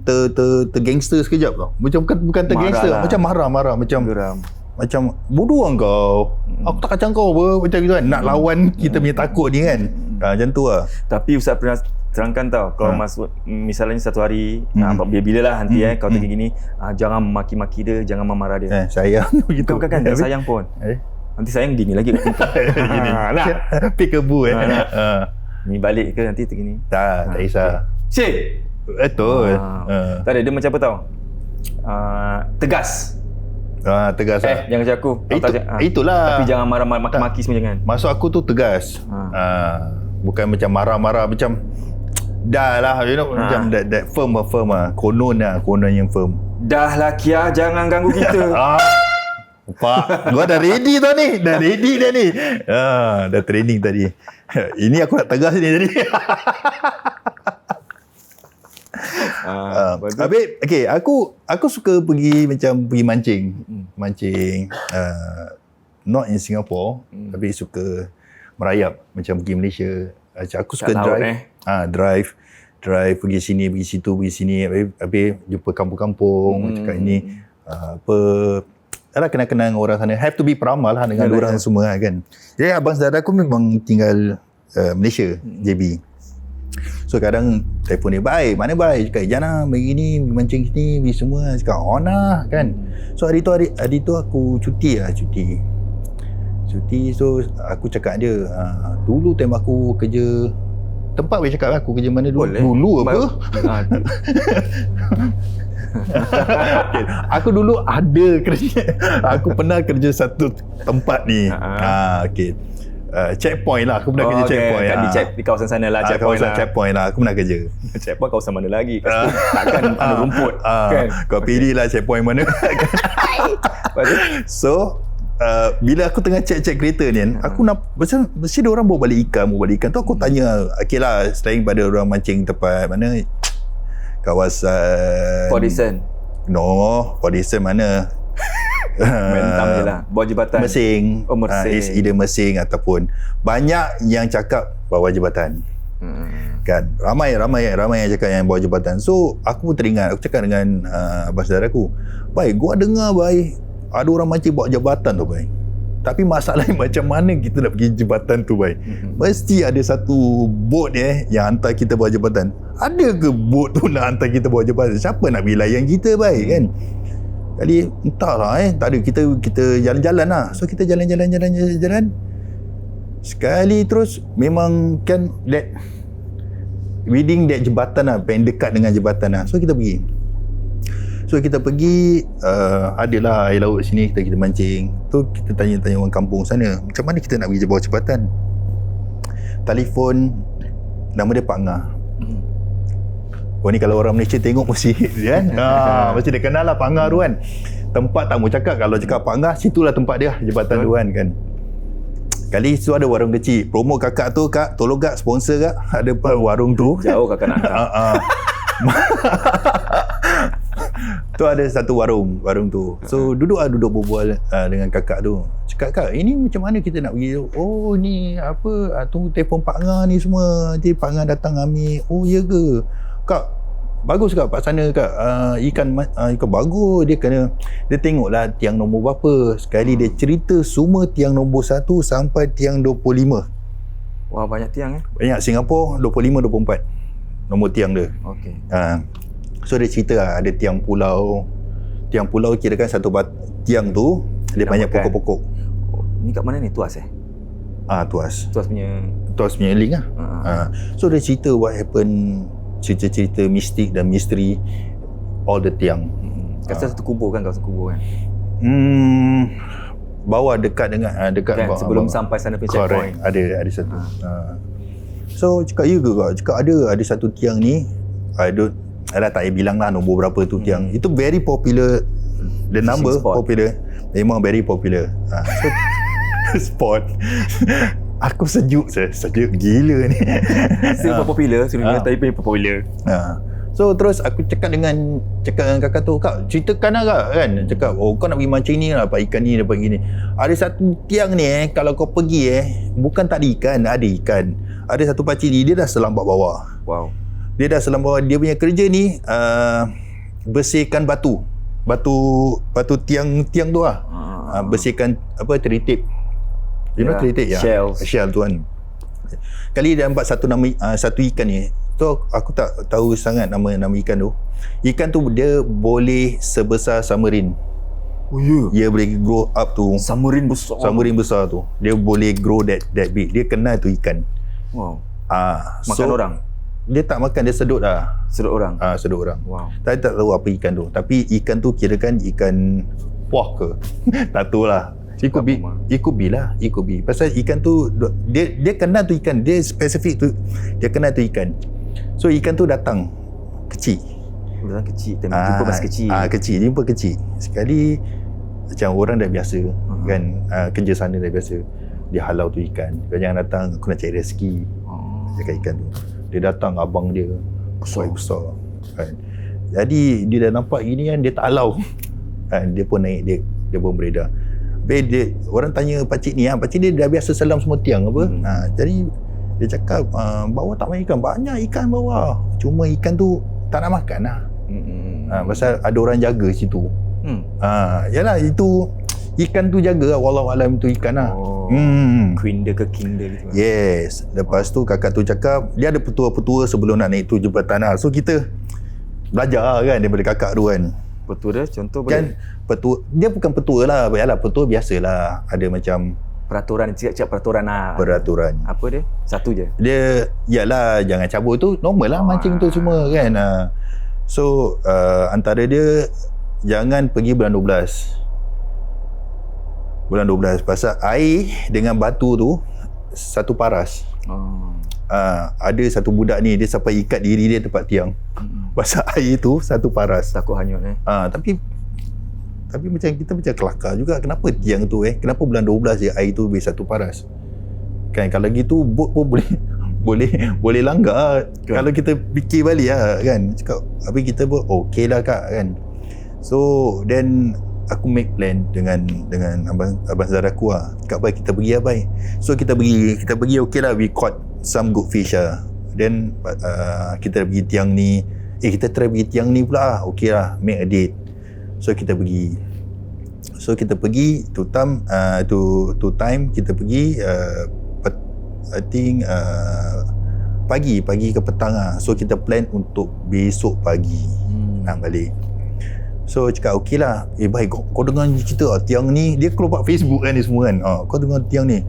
G: tergangster sekejap tau. Macam bukan tergangster,
E: lah.
G: macam marah, macam
E: Geram.
G: macam bodoh kan kau. Aku tak kacang kau apa, macam gitu kan. Nak lawan kita punya takut ni kan. Macam tu lah.
E: Tapi Ustaz pernah terangkan tau, kalau masuk misalnya satu hari, bila lah nanti kau tengok gini, jangan maki-maki dia, jangan memarah dia.
G: Sayang begitu.
E: Bukan jangan sayang pun. Nanti sayang gini lagi kat tempat.
G: Peekaboo
E: Ni balik ke nanti gini.
G: Tak kisah.
E: Syed.
G: Betul.
E: Tak ada, dia macam apa tau? Tegas.
G: Tegas lah.
E: Jangan macam aku.
G: Itulah.
E: Tapi jangan marah maki-maki semua jangan.
G: Maksud aku tu tegas. Bukan macam marah-marah, macam dah lah, macam that firm lah. Konon yang firm.
E: Dah lah Kia, jangan ganggu kita.
G: Pak, gua dah ready tau ni. Dah ni. Dah training tadi. Ini aku nak tegas ni tadi. Habis, okay, aku suka pergi mancing. Not in Singapore, tapi suka merayap macam pergi Malaysia. Aku suka drive pergi sini, pergi situ, pergi sini. Habis jumpa kampung-kampung, cakap ini Alah kenang-kenang orang sana. Have to be peramal lah dengan orang semua kan. Jadi abang saudara aku memang tinggal Malaysia, JB. So kadang telefon dia, baik, mana baik? Cakap, jangan begini, mancing sini, pergi semua. Cakap, lah kan. So hari tu aku cuti. So aku cakap dia, dulu time aku kerja, tempat boleh cakap aku kerja mana dulu?
E: Boleh.
G: Dulu apa? Okay. Aku dulu ada kerja. Aku pernah kerja satu tempat ni. Okay. Checkpoint lah. Aku pernah kerja checkpoint.
E: Di kawasan sana lah.
G: Checkpoint lah. Aku pernah kerja.
E: Checkpoint kawasan mana lagi? Takkan ada rumput. Kan?
G: Kau pilih lah checkpoint mana. So bila aku tengah check kereta ni kan, aku nak mesti dia orang bawa balik ikan tu aku tanya, okay lah, selain pada orang mancing tempat mana, kawasan
E: Fordison.
G: No, Fordison mana?
E: Mentam je lah. Bawah jambatan.
G: Mersing.
E: Oh, Mersing.
G: It's either Mersing ataupun banyak yang cakap bawah jambatan. Kan ramai yang cakap yang bawah jambatan. So aku pun teringat, aku cakap dengan abang saudara aku, baik gua dengar baik ada orang mancing bawah jambatan tu baik. Tapi masalahnya macam mana kita nak pergi jambatan tu baik. Mesti ada satu bot yang hantar kita bawah jambatan. Ada ke bot tu nak hantar kita bawah jambatan? Siapa nak pergi layan kita baik kan? Kali entahlah tak ada, kita jalan-jalan lah. So kita jalan. Sekali terus memang kan within that jambatan lah, paling dekat dengan jambatan lah. So kita pergi. Adalah air laut sini, kita mancing. Tu kita tanya orang kampung sana, macam mana kita nak pergi bawah jambatan. Telefon, nama dia Pak Ngah. Oh ni kalau orang Malaysia tengok mesti kan. Mesti dia kenal lah Pak Ngah tu kan. Tempat tak mau cakap, kalau cakap Pak Ngah, situlah tempat dia, jambatan tu kan. Kali tu ada warung kecil. Promo kakak tu, kak, tolong kak sponsor kak. Ada warung tu.
E: Jauh kakak nak hantar.
G: Tu ada satu warung tu. So duduk berbual dengan kakak tu. Cakap, kak, ini macam mana kita nak pergi? Oh ni apa, tunggu telefon Pak Ngah ni semua. Nanti Pak Ngah datang ambil. Oh ya ke? Kak, bagus kak Pak sana kak. Ikan bagus. Dia tengoklah tiang nombor berapa. Sekali dia cerita semua tiang nombor 1 sampai tiang 25.
E: Wah, banyak tiang
G: Banyak. Singapura 25, 24 nombor tiang dia.
E: Okey.
G: So dia cerita ada tiang pulau. Tiang pulau kira kan satu tiang tu dia banyak pokok-pokok.
E: Ni kat mana ni? Tuas
G: Tuas.
E: Tuas punya
G: link lah. So dia cerita what happen, cerita-cerita mistik dan misteri all the tiang.
E: Kawasan satu kubur kan?
G: Bawah dekat dengan dekat
E: kan, sebelum sampai sana punya checkpoint.
G: Ada satu. So cakap ya ke kak? Cakap ada satu tiang ni. Alah tak payah bilang lah nombor berapa tu tiang. Itu very popular. The number popular. Memang very popular. Spot. Aku sejuk gila ni.
E: Super popular sebenarnya, tapi popular.
G: So terus aku cakap dengan kakak tu, kak ceritakan lah kak kan. Cakap, oh kau nak pergi mancing ni lah, dapat ikan ni, dapat gini. Ada satu tiang ni kalau kau pergi bukan tak ada ikan, ada ikan. Ada satu pakcik ni, dia dah selambat bawah.
E: Wow.
G: Dia dah selambat bawah. Dia punya kerja ni bersihkan batu tiang tu lah. Bersihkan teritip. You know teritip ya? Shell tu kan. Kali dia nampak satu ikan ni. So aku tak tahu sangat nama ikan tu. Ikan tu dia boleh sebesar submarine.
E: Oh ya.
G: Dia boleh grow up tu.
E: Submarine
G: besar tu. Dia boleh grow that big. Dia kenal tu ikan.
E: Wow.
G: Makan orang. Dia tak makan, dia sedut lah.
E: Sedut orang.
G: Sedut orang.
E: Wow.
G: Tapi tak tahu apa ikan tu. Tapi ikan tu kirakan ikan puah ke? Tak tahu lah. It could be lah. Pasal ikan tu dia kenal tu ikan. Dia spesifik tu. Dia kenal tu ikan. So ikan tu datang kecil. Jumpa masih kecil. Jumpa kecil. Sekali macam orang dah biasa kan, kerja sana dah biasa. Dia halau tu ikan. Kau jangan datang, aku nak cari rezeki. Cakap ikan tu. Dia datang abang dia besar kan. Jadi dia dah nampak gini kan, dia tak halau. Dia pun naik, dia pun beredar. Orang tanya pakcik ni, pakcik dia dah biasa selam semua tiang apa. Jadi dia cakap bawah tak banyak ikan, banyak ikan bawah. Cuma ikan tu tak nak makan lah. Pasal ada orang jaga situ. Yalah itu ikan tu jaga lah, wallahualam tu ikan lah.
E: Queen dia ke king dia gitu.
G: Yes. Lepas tu kakak tu cakap dia ada petua-petua sebelum nak naik tu jembatan lah. So kita belajar kan daripada kakak tu kan.
E: Petua dia contoh
G: kan, petua dia bukan petua lah. Yalah petua biasalah. Ada macam
E: peraturan, cakap peraturan lah.
G: Peraturan.
E: Apa dia? Satu je.
G: Dia yalah jangan cabut tu normal lah mancing tu semua kan. So antara dia jangan pergi bulan 12. Bulan 12 pasal air dengan batu tu satu paras. Ada satu budak ni dia sampai ikat diri dia tempat tiang. Pasal air tu satu paras.
E: Takut hanyut
G: tapi macam kita macam kelakar juga. Kenapa tiang tu kenapa bulan 12 je air tu boleh satu paras? Kan kalau gitu bot pun boleh langgar kalau kita fikir balik lah kan. Cakap habis kita pun okey lah kak kan. So then aku make plan dengan abang saudara aku lah. Cakap baik kita pergi lah baik. So kita pergi okey lah, we caught some good fish lah. Then kita pergi tiang ni. Kita try pergi tiang ni pula lah. Okey lah, make a date. So kita pergi to time kita pergi I think pagi ke petang lah. So kita plan untuk besok pagi nak balik. So cakap okey lah, baik kau dengar cerita tiang ni, dia keluar Facebook kan ni semua kan. Kau dengar tiang ni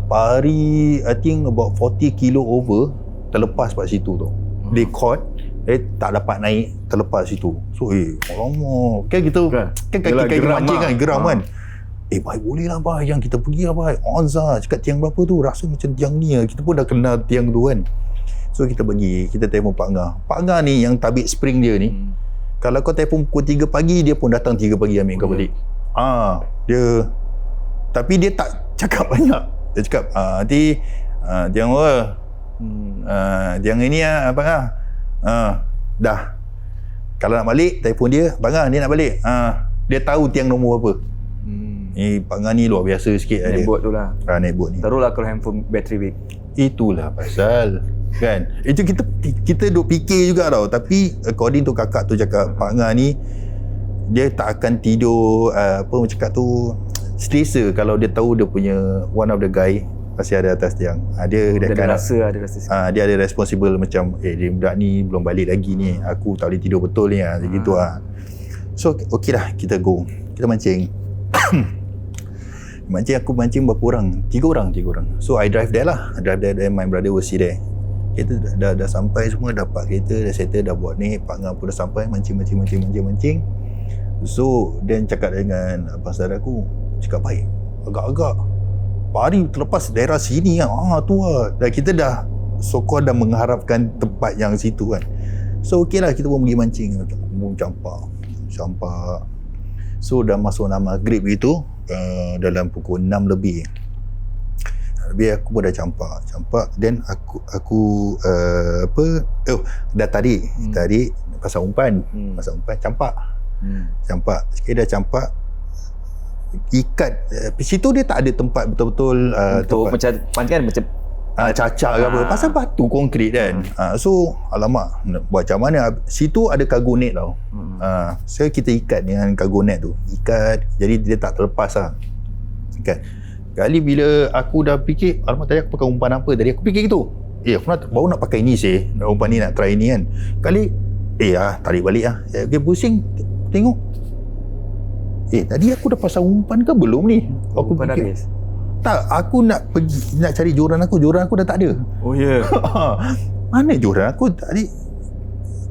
G: pari I think about 40 kilo over terlepas kat situ tu. They caught, tak dapat naik, terlepas situ. So alamak, kan kita kan kaki mancing kan, geram kan. Baik boleh lah baik, yang kita pergi lah baik. Onza cakap tiang berapa tu, rasa macam tiang ni lah. Kita pun dah kenal tiang tu kan. So kita pergi, kita telefon Pak Ngah ni yang tabik spring dia ni. Kalau kau telefon pukul 3 pagi, dia pun datang 3 pagi ambil kau balik. Dia tapi dia tak cakap banyak. Dia cakap nanti tiang apa? Tiang ini apa lah? Dah. Kalau nak balik, telefon dia, Bang dia nak balik. Dia tahu tiang nombor apa. Pak Ngah ni luar biasa sikit lah dia.
E: Naik boat tu lah.
G: Naik boat ni.
E: Taruhlah kalau handphone battery weak.
G: Itulah pasal kan. Itu kita duk fikir juga tau. Tapi according to kakak tu cakap, Pak Ngah ni dia tak akan tidur cakap tu selesa kalau dia tahu dia punya one of the guy masih ada atas tiang. Dia ada rasa dia ada responsible macam dia budak ni belum balik lagi ni. Aku tak boleh tidur betul ni macam gitu lah. So okey lah, kita go. Kita mancing. Aku mancing berapa orang? 3 orang. So I drive there lah. Then my brother was see there. Kita dah sampai semua, dapat kereta, dah settle, dah buat ni. Pak Ngah pun dah sampai, mancing. So then cakap dengan abang saudara aku, cakap baik, agak-agak pari terlepas daerah sini kan. Tu lah. Dan kita dah sokong dah mengharapkan tempat yang situ kan. So okey lah, kita pun pergi mancing. Campak. So dah masuk maghrib gitu, dalam pukul 6 lebih aku pun dah campak. Then aku dah tarik pasang umpan. Campak. Sekali dah campak, ikat. Situ dia tak ada tempat betul-betul
E: untuk macam kan macam
G: cacak ke apa, pasal batu konkrit kan. So alamak, nak buat macam mana. Situ ada cargo net tau. So kita ikat dengan cargo net tu, jadi dia tak terlepas lah kan. Kali bila aku dah fikir, alamak tadi aku pakai umpan apa tadi, aku fikir gitu, aku baru nak pakai ni umpan ni, nak try ni kan. Kali tarik balik lah. Okay, pusing tengok, tadi aku dah pasang umpan ke belum ni? Aku
E: umpan
G: fikir,
E: habis?
G: Tak, aku nak cari joran aku dah tak ada.
E: Oh ya.
G: Mana joran aku tadi?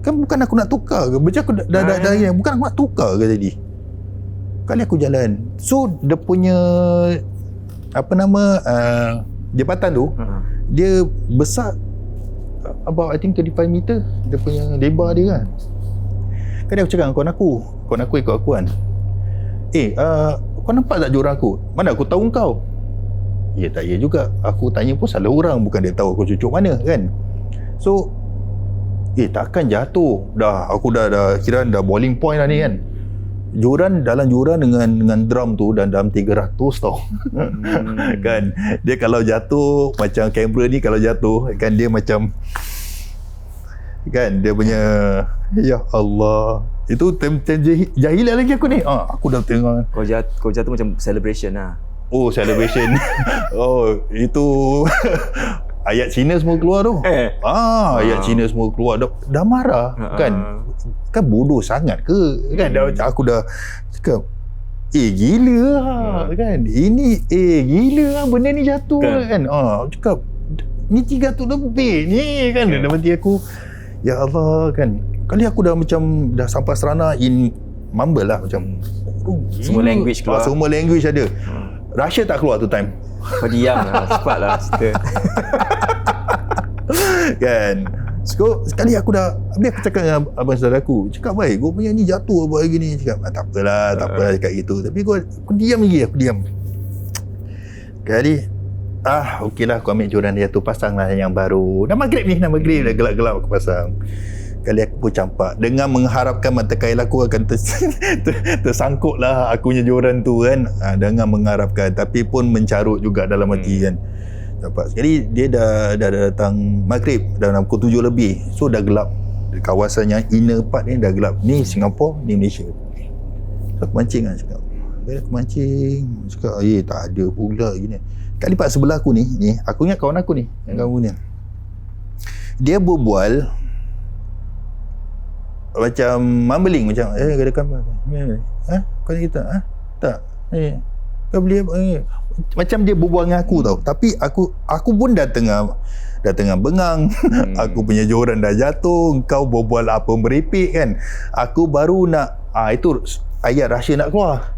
G: Kan bukan aku nak tukar ke? Macam aku dah bukan aku nak tukar ke tadi? Kali aku jalan. So dia punya jambatan tu, dia besar about I think 35 meter. Dia punya lebar dia kan. Kali aku cakap dengan kawan aku ikut aku kan. Kau nampak tak joran aku? Mana aku tahu kau? Tak ya juga. Aku tanya pun salah orang, bukan dia tahu aku cucuk mana kan. So takkan jatuh. Aku dah kira dah boiling point lah ni kan. Dalam joran dengan drum tu dan dalam 300 tau. Kan dia kalau jatuh, macam kamera ni kalau jatuh kan, dia macam kan dia punya, ya Allah, itu time jahil lagi aku ni. Aku dah tengok
E: kau jatuh macam celebration lah.
G: Celebration. Itu ayat Cina semua keluar tu. Ayat Cina semua keluar, dah marah kan. Kan bodoh sangat ke kan. Aku dah cakap gila lah kan. Ini gila lah benda ni jatuh kan. Cakap ni 300 lebih ni kan. Dalam hati aku, ya Allah kan. Kali aku dah macam dah sampai serana in mumble lah macam
E: semua language keluar.
G: Semua language ada. Russia tak keluar tu time.
E: Kau diam lah, cepat lah cerita.
G: Kan. So, sekali aku cakap dengan abang saudara aku, cakap baik, kau punya ni jatuh buat lagi ni. Cakap tak apalah cakap gitu. Tapi aku diam lagi, Kali okeylah aku ambil joran dia tu, pasang lah yang baru. Dah maghrib dah gelap-gelap aku pasang. Kali aku pun campak dengan mengharapkan mata kail aku akan tersangkut lah aku punya joran tu kan. Dengan mengharapkan, tapi pun mencarut juga dalam hati kan. Campak sekali dia dah datang maghrib, dah pukul 7 lebih. So dah gelap. Kawasan yang inner part ni dah gelap. Ni Singapura, ni Malaysia. So aku mancing lah cakap. Bila aku mancing, cakap tak ada pula gini. Kat lipat sebelah aku ni, aku ingat kawan aku ni, yang kawan ni. Dia berbual macam mumbling, macam ada gambar. Kau ni kita? Tak. Kau beli apa? Macam dia berbual dengan aku tau. Tapi aku pun dah tengah bengang. Aku punya joran dah jatuh. Kau berbual apa merepek kan. Aku baru nak itu ayat rahsia nak keluar.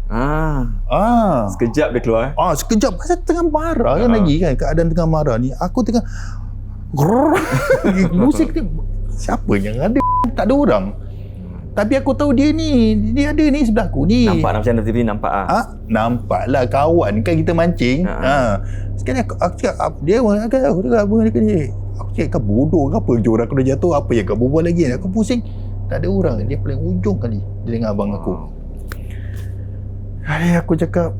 E: Sekejap dia keluar.
G: Sekejap pasal tengah marah kan lagi kan. Keadaan tengah marah ni. Aku tengah musik ni. Siapa yang ada? Tak ada orang. Tapi aku tahu dia ada ni sebelah aku ni.
E: Nampak macam dalam TV nampak
G: nampak lah kawan kan kita mancing. Sekali aku cakap dia aku cakap apa ni. Aku cakap kau bodoh ke apa, joran aku dah jatuh, apa yang kau berbual lagi. Aku pusing. Tak ada orang. Dia paling ujung kali dia dengan abang aku. Hari aku cakap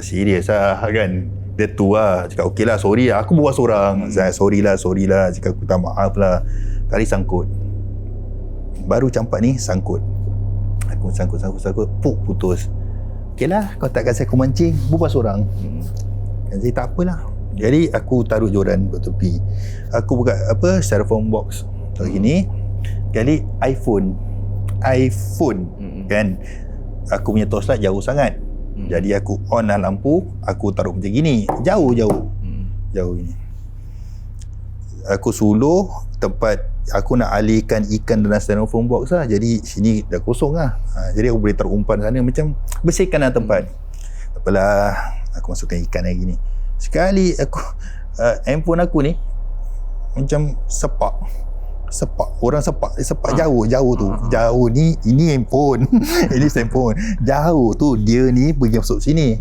G: serius lah kan. Dia tu lah cakap okey lah, sorry lah. Aku buat seorang. Sorry lah. Cakap aku tak maaf lah. Kali sangkut. Baru campak ni sangkut. Aku sangkut. Putus. Okey lah, kau tak kasi aku mancing, buat seorang. Jadi tak apalah. Jadi aku taruh joran kat tepi. Aku buka styrofoam box. Taruh gini. Kali iPhone kan. Aku punya torchlight jauh sangat. Jadi aku on lah lampu, aku taruh macam gini. Jauh gini. Aku suluh tempat aku nak alihkan ikan dalam styrofoam box lah. Jadi sini dah kosong lah. Jadi aku boleh taruh umpan sana, macam bersihkan lah tempat. Tak apalah, aku masukkan ikan lagi ni. Sekali aku handphone aku ni macam sepak. Orang sepak jauh tu. Jauh ni, ini handphone. Ini handphone. Jauh tu dia ni pergi masuk sini.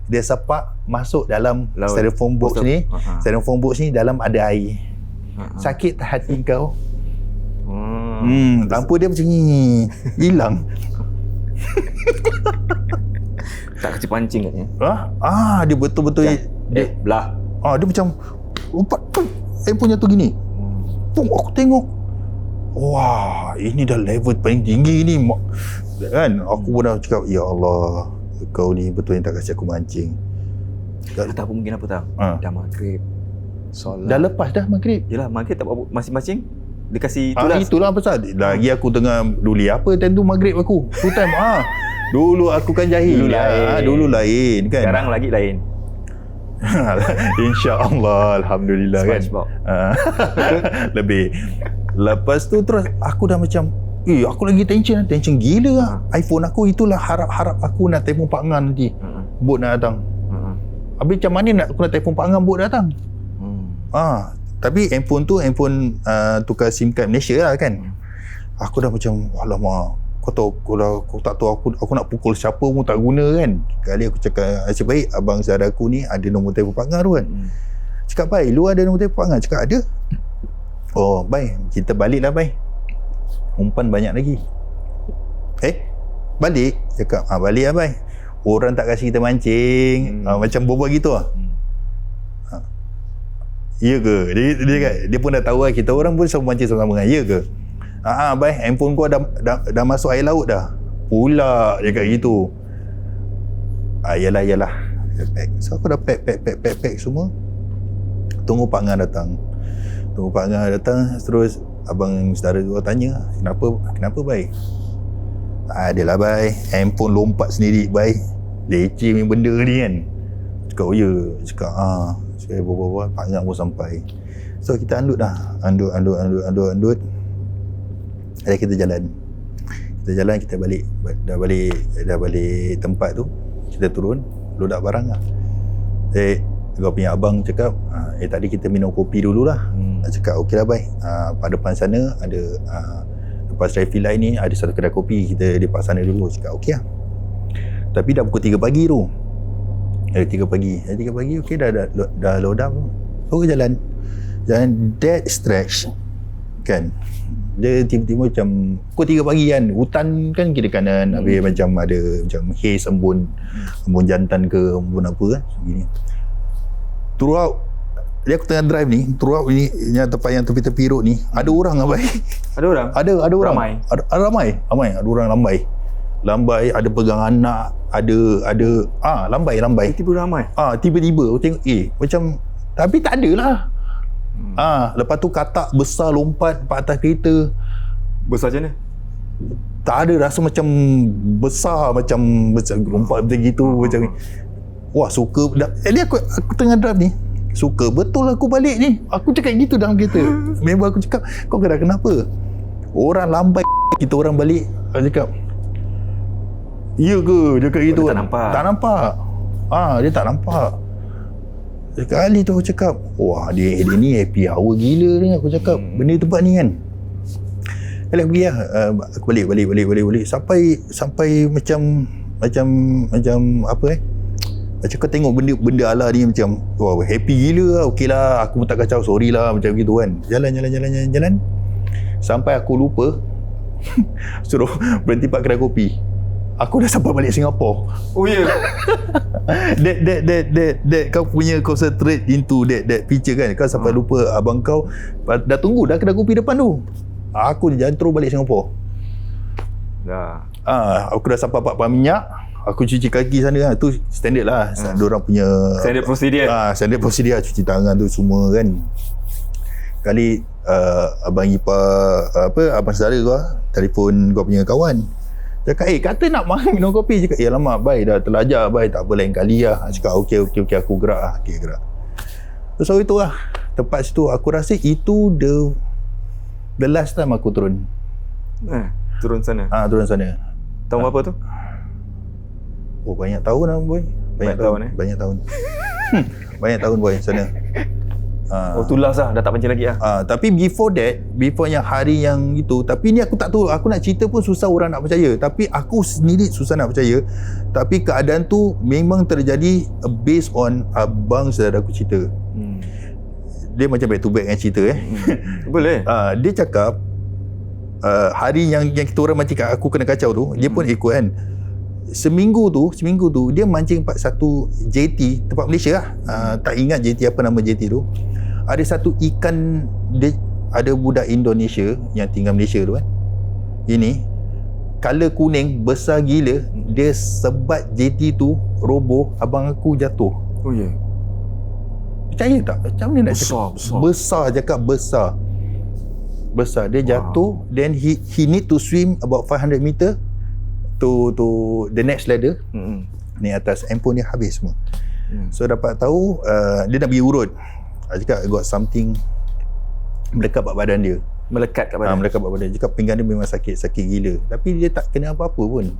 G: Dia sepak masuk dalam styrofoam box ni. Styrofoam box ni dalam ada air. Sakit tak hati kau? Lampu dia macam ni hilang.
E: Tak kecil pancing katnya.
G: Dia betul-betul dia
E: belah.
G: Dia macam umpat handphone jatuh gini. Aku tengok, wah, ini dah level paling tinggi ni kan. Aku pun dah cakap, ya Allah, kau ni betul yang tak kasi aku mancing.
E: Tak apa, mungkin apa tahu. Dah maghrib, solat.
G: Dah lepas dah maghrib.
E: Yelah, maghrib tak apa, masih mancing. Dia kasi
G: tulas. Itulah pasal lagi aku tengah duli apa time tu maghrib aku. Tu time dulu aku kan jahil. Dulu lain kan.
E: Sekarang lagi lain.
G: InsyaAllah, Alhamdulillah kan. Lebih. Lepas tu terus aku dah macam aku lagi tension gila lah. iPhone aku itulah harap aku nak telefon Pak Ngan nanti. Bot nak datang. Habis macam mana nak aku nak telefon Pak Ngan bot datang. Tapi handphone tu tukar SIM card Malaysia lah kan. Aku dah macam alamak, kau tahu, kau tak tahu aku nak pukul siapa pun tak guna kan. Kali aku cakap nasib baik abang saudara aku ni ada nombor telefon Pak Ngan tu kan. Cakap baik, lu ada nombor telefon Pak Ngan? Cakap ada. Oh baik, kita balik lah baik, umpan banyak lagi. Balik? Cakap balik lah baik, orang tak kasi kita mancing. Macam berbual gitu lah. Ya ke? Dia pun dah tahu lah, kita orang pun sama mancing sama-sama kan. Ya ke? Baik, handphone kau dah masuk air laut dah. Pula dia kata gitu. Yalah. So aku dah pack semua. Tunggu Pak Ngan datang. Terus abang saudara tu tanya, kenapa baik? Adalah baik, handphone lompat sendiri baik. Leceh ni benda ni kan. Cakap ya. Cakap saya bawa Pak Ngan pun sampai. So kita andut dah. Andut. Ada kita jalan, kita balik. Dah balik tempat tu, kita turun, load barang lah. Kau punya abang cakap, tadi kita minum kopi dululah. Cakap okey lah baik. Pada depan sana ada lepas traffic light ni ada satu kedai kopi, kita lepak sana dulu. Cakap okey lah. Tapi dah pukul 3 pagi tu. 3 pagi. 3 pagi okey dah load up. Aku jalan dead stretch kan. Dia tiba-tiba macam pukul 3 pagi kan, hutan kan kiri kanan, habis macam ada macam haze embun jantan ke embun apa kan, gini. Throughout dia aku tengah drive ni, throughout ni yang tempat yang tepi-tepi road ni ada orang abai.
E: Ada orang?
G: Ada orang.
E: Ramai?
G: Ada ramai. Ada orang lambai, ada pegang anak, ada lambai.
E: Tiba-tiba ramai?
G: Tiba-tiba aku tengok macam tapi tak adalah. Lepas tu katak besar lompat ke atas kereta.
E: Besar macam mana?
G: Tak ada, rasa macam besar lompat macam gitu macam. Wah, suka. Ni aku tengah drive ni. Suka betul aku balik ni. Aku cakap gitu dalam kereta. Member aku cakap, kau kenapa? Orang lambai kita orang balik. Aku cakap, ya ke? Dia cakap gitu.
E: Dia tak nampak.
G: Dia tak nampak. Sekali tu aku cakap, wah dia ni happy hour gila ni. Aku cakap, benda tempat ni kan. Kali aku pergi lah. Aku balik. Sampai macam apa macam kau tengok benda ala ni macam wah happy gila lah. Okey lah, aku pun tak kacau, sorry lah macam gitu kan. Jalan sampai aku lupa suruh berhenti pak kedai kopi. Aku dah sampai balik Singapura.
E: Oh ya.
G: That kau punya concentrate into that picture kan. Kau sampai lupa abang kau dah tunggu dah kedai kopi depan tu. Aku jalan terus balik Singapura.
E: Dah.
G: Aku dah sampai pak minyak. Aku cuci kaki sana lah. Tu standard lah. Diorang punya
E: Standard prosedur.
G: Standard prosedur, cuci tangan tu semua kan. Kali abang ipar abang saudara kau telefon kau punya kawan. Cakap, kata nak minum kopi. Cakap, alamak, bai dah terlajar, bai tak apa lain kali lah. Cakap, okey, aku gerak lah. Okay, gerak. So itu lah. Tempat situ, aku rasa itu the last time aku turun.
E: Turun sana?
G: Turun sana.
E: Tahun berapa tu?
G: Oh, banyak tahun lah, boy. Banyak tahun. Banyak tahun, boy, sana.
E: Tu last lah, dah tak pancing lagi lah.
G: Tapi before yang hari yang itu, tapi ni aku tak tahu, aku nak cerita pun susah orang nak percaya. Tapi aku sendiri susah nak percaya. Tapi keadaan tu memang terjadi based on abang saudara aku cerita. Dia macam back to back dengan cerita
E: Boleh.
G: Dia cakap hari yang kita orang mancing kat aku kena kacau tu, dia pun ikut kan. Seminggu tu dia mancing satu JT tempat Malaysia lah. Tak ingat JT apa nama JT tu. Ada satu ikan, dia ada budak Indonesia yang tinggal Malaysia tu kan. Ini color kuning besar gila, dia sebat JT tu roboh, abang aku jatuh.
E: Oh ya.
G: Percaya tak? Macam mana nak cakap? Cakap besar. Dia jatuh, then he need to swim about 500 meter to the next ladder. Ni atas handphone dia habis semua. So dapat tahu dia nak pergi urut. Dia cakap got something melekat kat badan dia.
E: Melekat kat badan?
G: Melekat kat badan. Dia cakap pinggan dia memang sakit gila. Tapi dia tak kena apa-apa pun.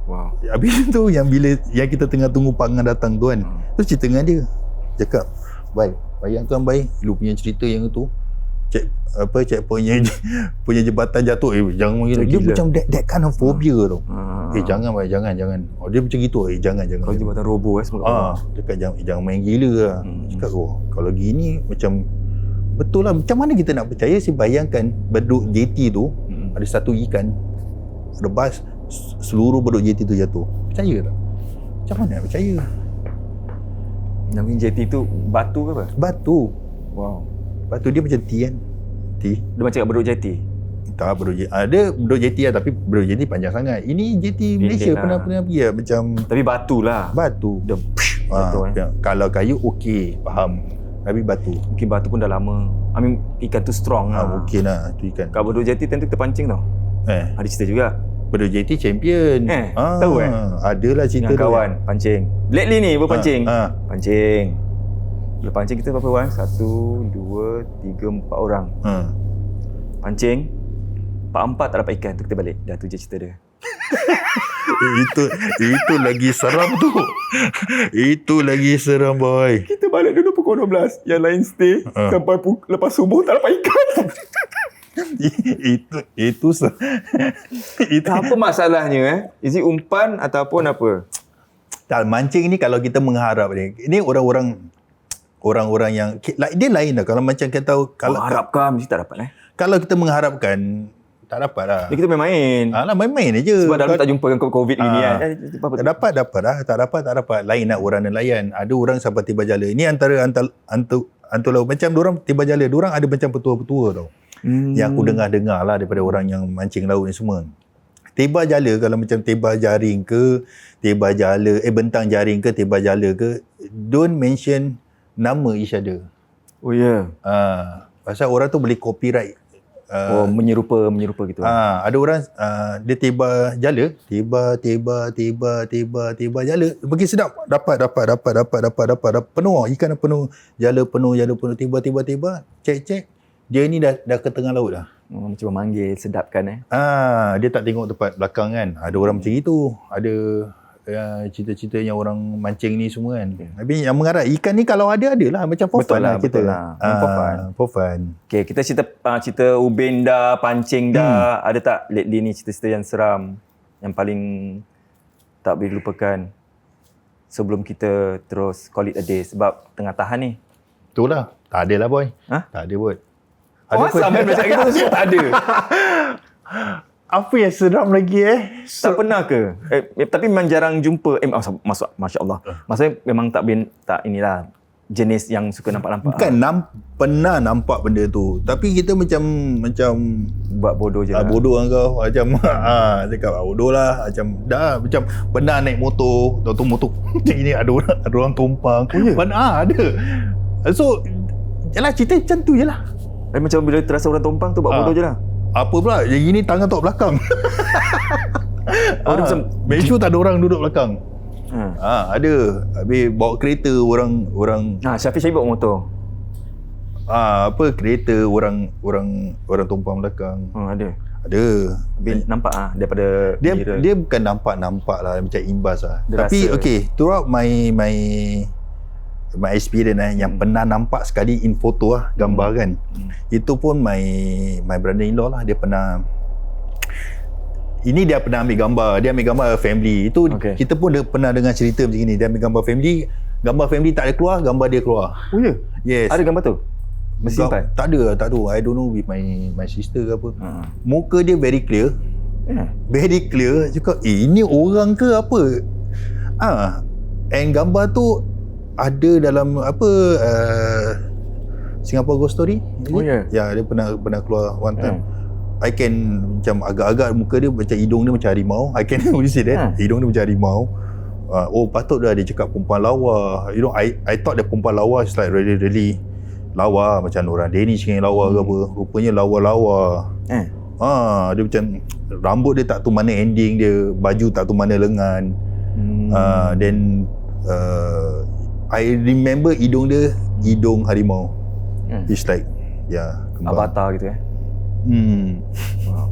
E: Wow.
G: Habis tu yang kita tengah tunggu pangan datang tu kan. Tu cerita dengan dia. Cakap, baik, bayangkan baik lu punya cerita yang tu. Checkpoint punya jembatan jatuh, jangan dia macam that kind of phobia tau. Jangan baik, jangan. Dia macam gitu, jangan.
E: Kalau jembatan roboh
G: Cakap jangan main gila lah. Cakap kalau gini macam betul lah, macam mana kita nak percaya sih? Bayangkan beduk JT tu ada satu ikan rebas, seluruh beduk JT tu jatuh. Percaya tak? Macam mana nak percaya?
E: Namanya JT tu batu ke apa?
G: Batu.
E: Wow.
G: Batu dia macam T kan? T.
E: Dia macam kat beduk JT?
G: Tak, beduk JT. Ada beduk JT lah, tapi beduk JT panjang sangat. Ini JT Malaysia lah. pernah pergi lah. Macam
E: tapi batu lah.
G: Batu. Kalau kayu okey, faham. Tapi batu.
E: Mungkin batu pun dah lama. Ikan tu strong lah.
G: Mungkin lah tu ikan.
E: Kat beduk JT tentu terpancing tau. Ada cerita juga.
G: Beduk JT champion.
E: Tahu
G: adalah cerita
E: dengan kawan
G: tu.
E: Pancing. Lately ni berpancing. Pancing. Bila pancing kita berapa orang? 1, 2, 3, 4 orang. Pancing. 4 tak dapat ikan. Tu kita balik. Dah tu je cerita dia.
G: Itu lagi seram tu. Itu lagi seram, boy.
E: Kita balik dulu pukul 12. Yang lain stay sampai lepas subuh tak dapat ikan.
G: itu
E: apa masalahnya? Is it umpan ataupun apa?
G: Tak, mancing ni kalau kita mengharap ni. Ini orang-orang yang dia lain lah. Kalau macam kita tahu kalau
E: harapkan mesti tak dapat
G: kalau kita mengharapkan tak dapat lah.
E: Jadi kita main-main.
G: Alah main-main je.
E: Sebab dah tak jumpa dengan COVID gini kan.
G: Tak dapat lah. Tak dapat. Lain nak orang nelayan. Ada orang sampai tiba jala. Ini antara hantu laut. Macam diorang tiba jala. Diorang ada macam petua-petua tau. Yang aku dengar lah daripada orang yang mancing laut ni semua. Tiba jala kalau macam tiba jaring ke, tiba jala, bentang jaring ke, tiba jala ke, don't mention nama each other.
E: Oh ya.
G: Pasal orang tu boleh copyright.
E: Menyerupa gitu.
G: Ada orang dia tiba jala, tiba jala. Bagi sedap, dapat penuh, ikan dah penuh, jala penuh, tiba, cek. Dia ni dah ke tengah laut dah.
E: Macam memanggil, sedapkan
G: Dia tak tengok tempat belakang kan. Ada orang macam itu. Ada cerita-cerita yang orang mancing ni semua kan. Tapi yang mengharap ikan ni kalau adalah macam for fun lah kita.
E: Betul lah.
G: For fun.
E: Okay, kita cerita Ubin dah, pancing dah. Ada tak lately ni cerita-cerita yang seram yang paling tak boleh lupakan sebelum kita terus call it a day sebab tengah tahan ni?
G: Itulah. Tak ada lah boy. Tak ada buat.
E: Sampai macam itu semua tak ada.
G: Apa yang seram lagi
E: Tak pernah ke? Tapi memang jarang jumpa. Masya Allah. Maksudnya memang tak inilah jenis yang suka nampak-nampak.
G: Bukan pernah nampak benda tu. Tapi kita macam
E: buat bodoh je lah.
G: Bodoh kan kau. Macam cakap bodoh lah. Macam pernah naik motor. Tahu motor ini ada orang tumpang. Pernah ada. So yalah cerita macam tu je lah.
E: Macam bila terasa orang tumpang tu buat bodoh je lah.
G: Apa pula? Yang ini tangan tok belakang. Macam make sure tak ada orang duduk belakang. Ada. Habis bawa kereta orang
E: Syafiq bawa motor.
G: Kereta orang tumpang belakang.
E: Ada.
G: Habis
E: nampak daripada
G: dia bukan nampak lah macam imbas lah. Tapi okay, throughout my experience yang pernah nampak sekali in foto gambar kan. Itu pun my brother-in-law lah, dia pernah ambil gambar. Dia ambil gambar family. Itu kita pun pernah dengar cerita macam ni. Dia ambil gambar family tak ada keluar, gambar dia keluar. Oh ya? Yes.
E: Ada gambar tu? Mesti simpan?
G: Tak ada. I don't know with my sister ke apa. Muka dia very clear. Very clear. Cakap, ini orang ke apa? And gambar tu ada dalam Singapore Ghost Story. Ya, dia pernah keluar one time. I can macam agak-agak muka dia macam hidung dia macam harimau. I can only say that. Hidung dia macam harimau. Patut dah dia cakap perempuan lawa. You know, I thought dia perempuan lawa is like really lawa macam orang Danish kan lawa ke apa. Rupanya lawa-lawa. Dia macam rambut dia tak tu mana ending dia, baju tak tu mana lengan. Then I remember hidung dia hidung harimau. It's like kembar.
E: Avatar gitu
G: Wow.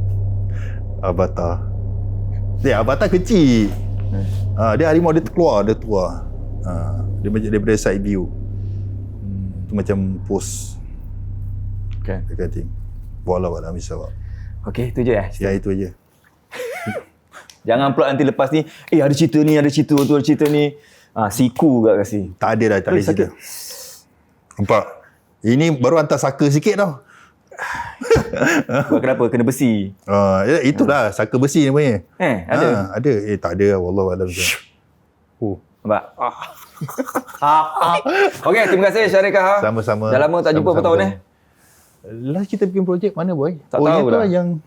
G: Avatar. Avatar kecil. Dia harimau dia keluar, dia tua. Dia macam daripada side view. Tu macam pose.
E: Okay.
G: Dia kata, wallahualam bisawab.
E: Okay, itu je
G: Ya, itu je.
E: Jangan pula nanti lepas ni, ada cerita ni, ada cerita ni. Siku kat kasi.
G: Tak ada dah, tak ada cerita. Nampak? Ini baru hantar saka sikit tau.
E: Buat kenapa? Kena besi?
G: Itulah, saka besi namanya.
E: Ada?
G: Ada. Tak ada. Wallahualam.
E: Nampak? Okay, terima kasih Syarikah.
G: Sama-sama.
E: Dah lama tak jumpa berapa tahun
G: Last kita bikin projek mana boy?
E: Tak tahu dah.
G: Yang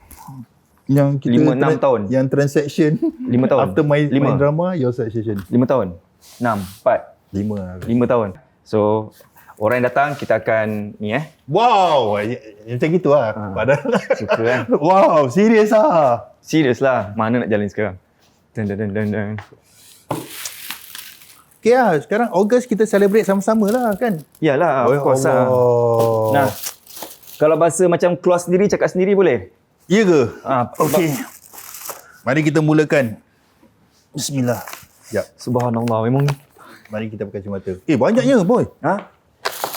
G: kita
E: 5-6 tahun.
G: Yang transaction
E: 5 tahun.
G: After my drama, your transaction
E: 5 tahun. 6, 4 5 tahun. So orang yang datang kita akan ni
G: wow, macam gitu lah. Padahal
E: suka kan.
G: Wow, serius lah.
E: Serius lah. Mana nak jalan sekarang? Dan.
G: Okay lah, sekarang Ogos kita celebrate sama-sama lah kan.
E: Yalah, of course lah. Nah, kalau bahasa macam keluar sendiri, cakap sendiri boleh?
G: Ya ke? Okay. Mari kita mulakan. Bismillah. Ya.
E: Subhanallah, memang.
G: Mari kita pakai kacamata. Banyaknya boy.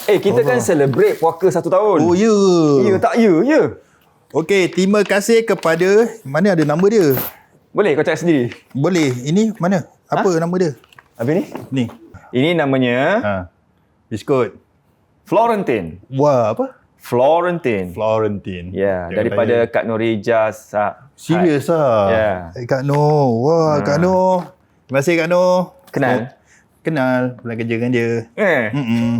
E: Kita kan celebrate puaka 1 tahun.
G: Oh ya.
E: Ya tak ya?
G: Okey, terima kasih kepada, mana ada nama dia?
E: Boleh kau cakap sendiri?
G: Boleh. Ini mana? Apa nama dia?
E: Apa ni?
G: Ni.
E: Ini namanya
G: Biskut.
E: Florentine.
G: Wah, apa?
E: Florentine.
G: Florentine.
E: Ya,
G: Jangan
E: daripada
G: tanya.
E: Kak Norija.
G: Serius lah.
E: Ya.
G: Kak Noh. Wah, Kak Noh. Terima kasih Kak Noh.
E: Kenal?
G: Kenal. Pernah kerja dengan dia.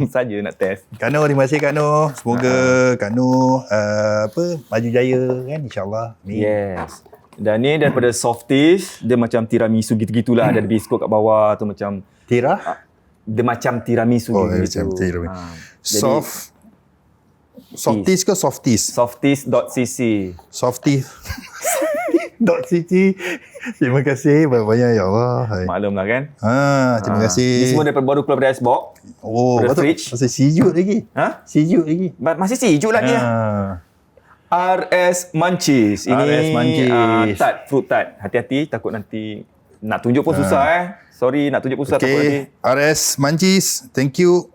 E: Saja nak test.
G: Kak Noh, terima kasih Kak Noh. Semoga Kak Noh maju jaya kan, insyaAllah. Amin.
E: Yes. Dan ni daripada Softies, dia macam tiramisu gitu-gitulah. Ada biskut kat bawah tu macam
G: Tira?
E: dia macam tiramisu
G: Oh,
E: gitu.
G: macam tiramisu.
E: Jadi,
G: Softies ke Softies?
E: Softies.cc.
G: Softies. .cc. Terima kasih banyak-banyak ya Allah. Hai.
E: Maklumlah kan.
G: Terima kasih.
E: Ni semua daripada baru keluar dari icebox.
G: Oh,
E: Daripada
G: betul.
E: fridge.
G: Masih sejuk lagi.
E: Ha?
G: Sejuk lagi.
E: Masih sejuk lagi lah. RS Munchies. Ini
G: RS Munchies.
E: tart, fruit tart. Hati-hati takut nanti nak tunjuk pun susah Sorry, nak tunjuk pun susah takut nanti.
G: Okay, RS Munchies, thank you.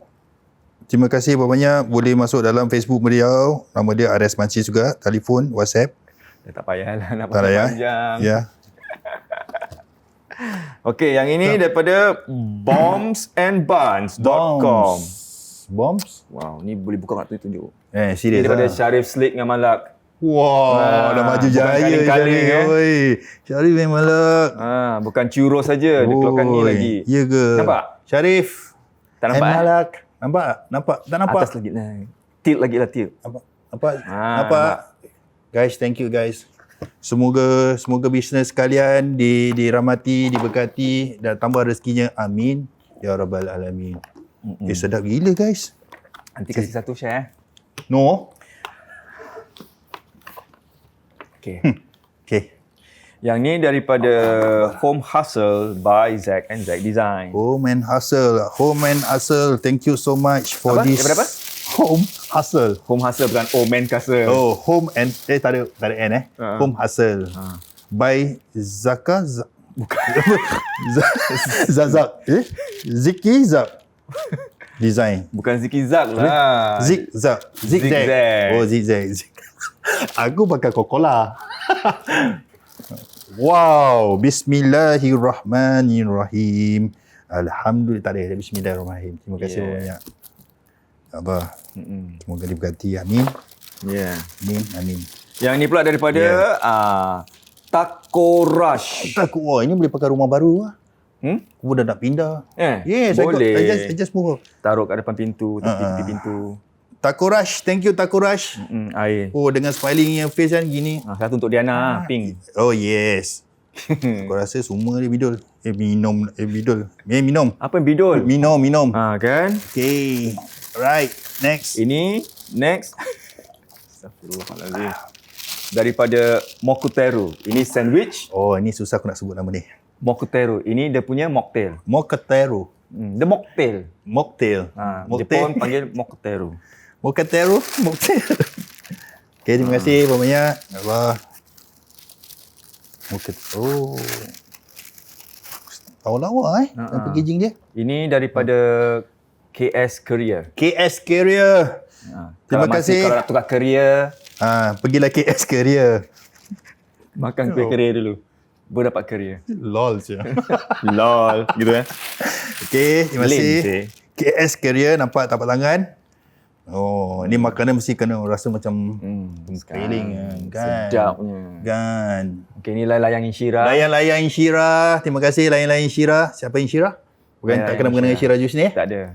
G: Terima kasih banyak-banyak. Boleh masuk dalam Facebook beliau. Nama dia RS Munchies juga. Telefon, WhatsApp.
E: Tak payahlah nak
G: Tak payah.
E: panjang.
G: Ya.
E: Okey, yang ini daripada bombsandbuns.com.
G: Bombs?
E: Wow, ni boleh buka kat tu tunjuk. Ini
G: Serius
E: daripada
G: lah.
E: Syarif Slick dengan Malak.
G: Wah, dah maju
E: bukan
G: jaya
E: kaling-kaling,
G: Syarif. Syarif memang malak.
E: Bukan churros saja, dia keluarkan ni lagi.
G: Ya ke?
E: Nampak?
G: Syarif.
E: Tak nampak?
G: Malak. Nampak? Nampak? Tak nampak?
E: Atas lagi lah. Tilt lagi lah, tilt.
G: Nampak? Nampak?
E: nampak.
G: Guys, thank you guys. Semoga bisnes kalian dirahmati, diberkati dan tambah rezekinya. Amin. Ya Rabbal Alamin. Sedap gila guys.
E: Nanti kasih satu share.
G: No.
E: Okay.
G: Okay.
E: Yang ni daripada Home Hustle by Zack and Zack Design.
G: Home and Hustle. Home and Hustle. Thank you so much for
E: Apa?
G: this.
E: Daripada apa?
G: Home Hustle.
E: Home Hustle bukan Man Castle.
G: Oh, Home and tak ada N Home Hustle. By Zaka bukan. Zazak. Ziki Zak. Design.
E: Bukan Ziki Zak lah.
G: Zigzag.
E: Zigzag.
G: Oh, zigzag. Aku pakai Coca-Cola. Wow. Bismillahirrahmanirrahim. Alhamdulillah. Tak ada. Bismillahirrahmanirrahim. Terima kasih banyak. Allah. Semoga diberkati. Amin.
E: Yeah.
G: Amin. Amin.
E: Yang ni pula daripada Taco Rush.
G: Wah, ini boleh pakai rumah baru lah. Aku dah nak pindah. Yes,
E: boleh.
G: I just move.
E: Taruh kat depan pintu, tepi pintu.
G: Taco Rush. Thank you, Taco Rush.
E: Air.
G: Oh, dengan smiling yang face kan gini.
E: Satu untuk Diana, pink.
G: Oh, yes. Aku rasa semua dia bidul. Bidul. Minum.
E: Apa yang bidul?
G: Minum.
E: Kan?
G: Okay. Right. Next.
E: Ini, next. Astagfirullahaladzim. Daripada Mokutero. Ini sandwich.
G: Oh, ini susah aku nak sebut nama ni.
E: Mokutero. Ini dia punya mocktail.
G: Mokatero.
E: Dia mocktail.
G: Mocktail.
E: Jepun panggil Mokutero.
G: Mokatero. Mocktail. Okay, terima kasih banyak. Allah. Oh. Lawa-lawa packaging dia.
E: Ini daripada KS Courier.
G: KS Carrier. Terima kasih.
E: Kalau nak tukar courier,
G: Pergilah KS Carrier.
E: makan kuih courier dulu. Baru dapat courier.
G: Lol je.
E: Lol. Gitu
G: Okay, terima kasih.
E: Lame,
G: KS Carrier nampak tapak tangan. Oh, ni makanan mesti kena rasa macam keliling kan.
E: Sedapnya.
G: Kan.
E: Okay, inilah layang Insyirah.
G: Layang-layang Insyirah. Terima kasih layang-layang Insyirah. Siapa Insyirah? Bukan tak kena mengenai Insyirah Jus ni?
E: Tak ada.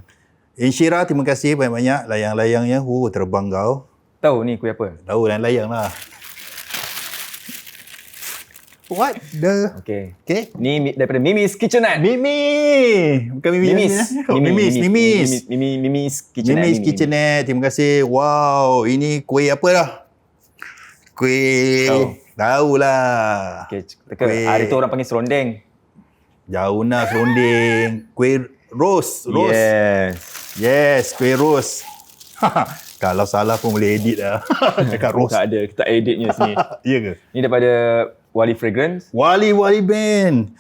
G: Insyirah, terima kasih banyak-banyak. Layang-layangnya. Terbang kau.
E: Tahu ni kuih apa?
G: Tahu layang-layang lah. What the?
E: Okay.
G: Okay.
E: Ni daripada Mimi's Kitchenette.
G: Mimi. Bukan Mimi.
E: Mimis.
G: Mimis.
E: Mimi's Kitchenette.
G: Mimi's Kitchenette. Terima kasih. Wow. Ini kuih apa dah? Kuih. Tahu lah.
E: Okay. Hari tu orang panggil serondeng.
G: Jauh nak serunding. Kuih ros. Yes. Kuih ros. Kalau salah pun boleh edit lah. Cakap ros.
E: Tak ada. Kita editnya sini.
G: Ya ke?
E: Ni daripada Wali Fragrance.
G: Wali Band.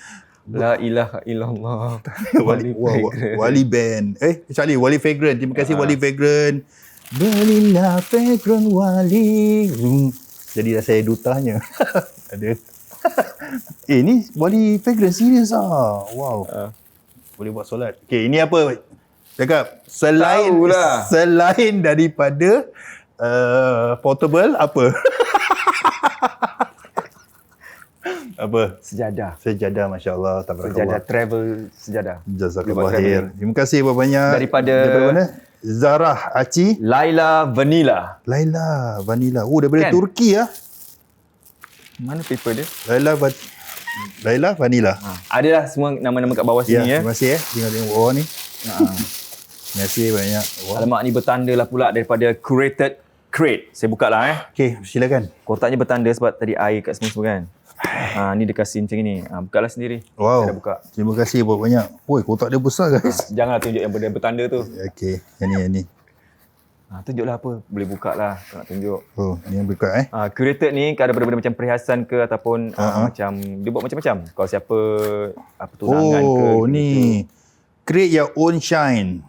E: La ilaha illallah.
G: Wali Band. Sorry, Wali Fragrant. Terima kasih Wali Fragrant. Belilah Fragrant Wali. Jadi dah saya dutanya. Ada. Ni Wali Fragrant serius ah. Wow. Boleh buat solat. Okey, ini apa? Cakap
E: Tahulah.
G: selain daripada portable apa? Apa?
E: Sejadah.
G: Sejadah, masya-Allah,
E: Sejadah
G: tabarakallah.
E: travel sejadah.
G: Jazakallah
E: Boleh buat
G: khair. Terima kasih banyak.
E: Daripada
G: mana? Zarah Aci.
E: Laila Vanilla.
G: Laila Vanilla. Oh, daripada
E: Kan?
G: Turki ya.
E: Mana paper dia?
G: Laila Vanilla.
E: Adalah semua nama-nama kat bawah
G: Ya,
E: sini ya.
G: terima kasih Tengok bawah ni. Terima kasih banyak. Wah.
E: Alamak, ni bertanda lah pula daripada Curated Crate. Saya buka lah
G: Okey, silakan.
E: Kotaknya bertanda sebab tadi air kat semua kan. Ni dia kasih macam ni. Bukalah sendiri.
G: Wow.
E: Saya dah buka.
G: Terima kasih banyak. Woi, kotak dia besar guys.
E: Janganlah tunjuk yang bertanda tu.
G: Okey, yang ni.
E: Tunjuklah apa. Boleh buka lah kalau nak tunjuk.
G: Oh, ni yang buka
E: Curated ni ada benda-benda macam perhiasan ke ataupun macam dia buat macam-macam. Kalau siapa tunangan ke.
G: Oh, ni. Create your own shine.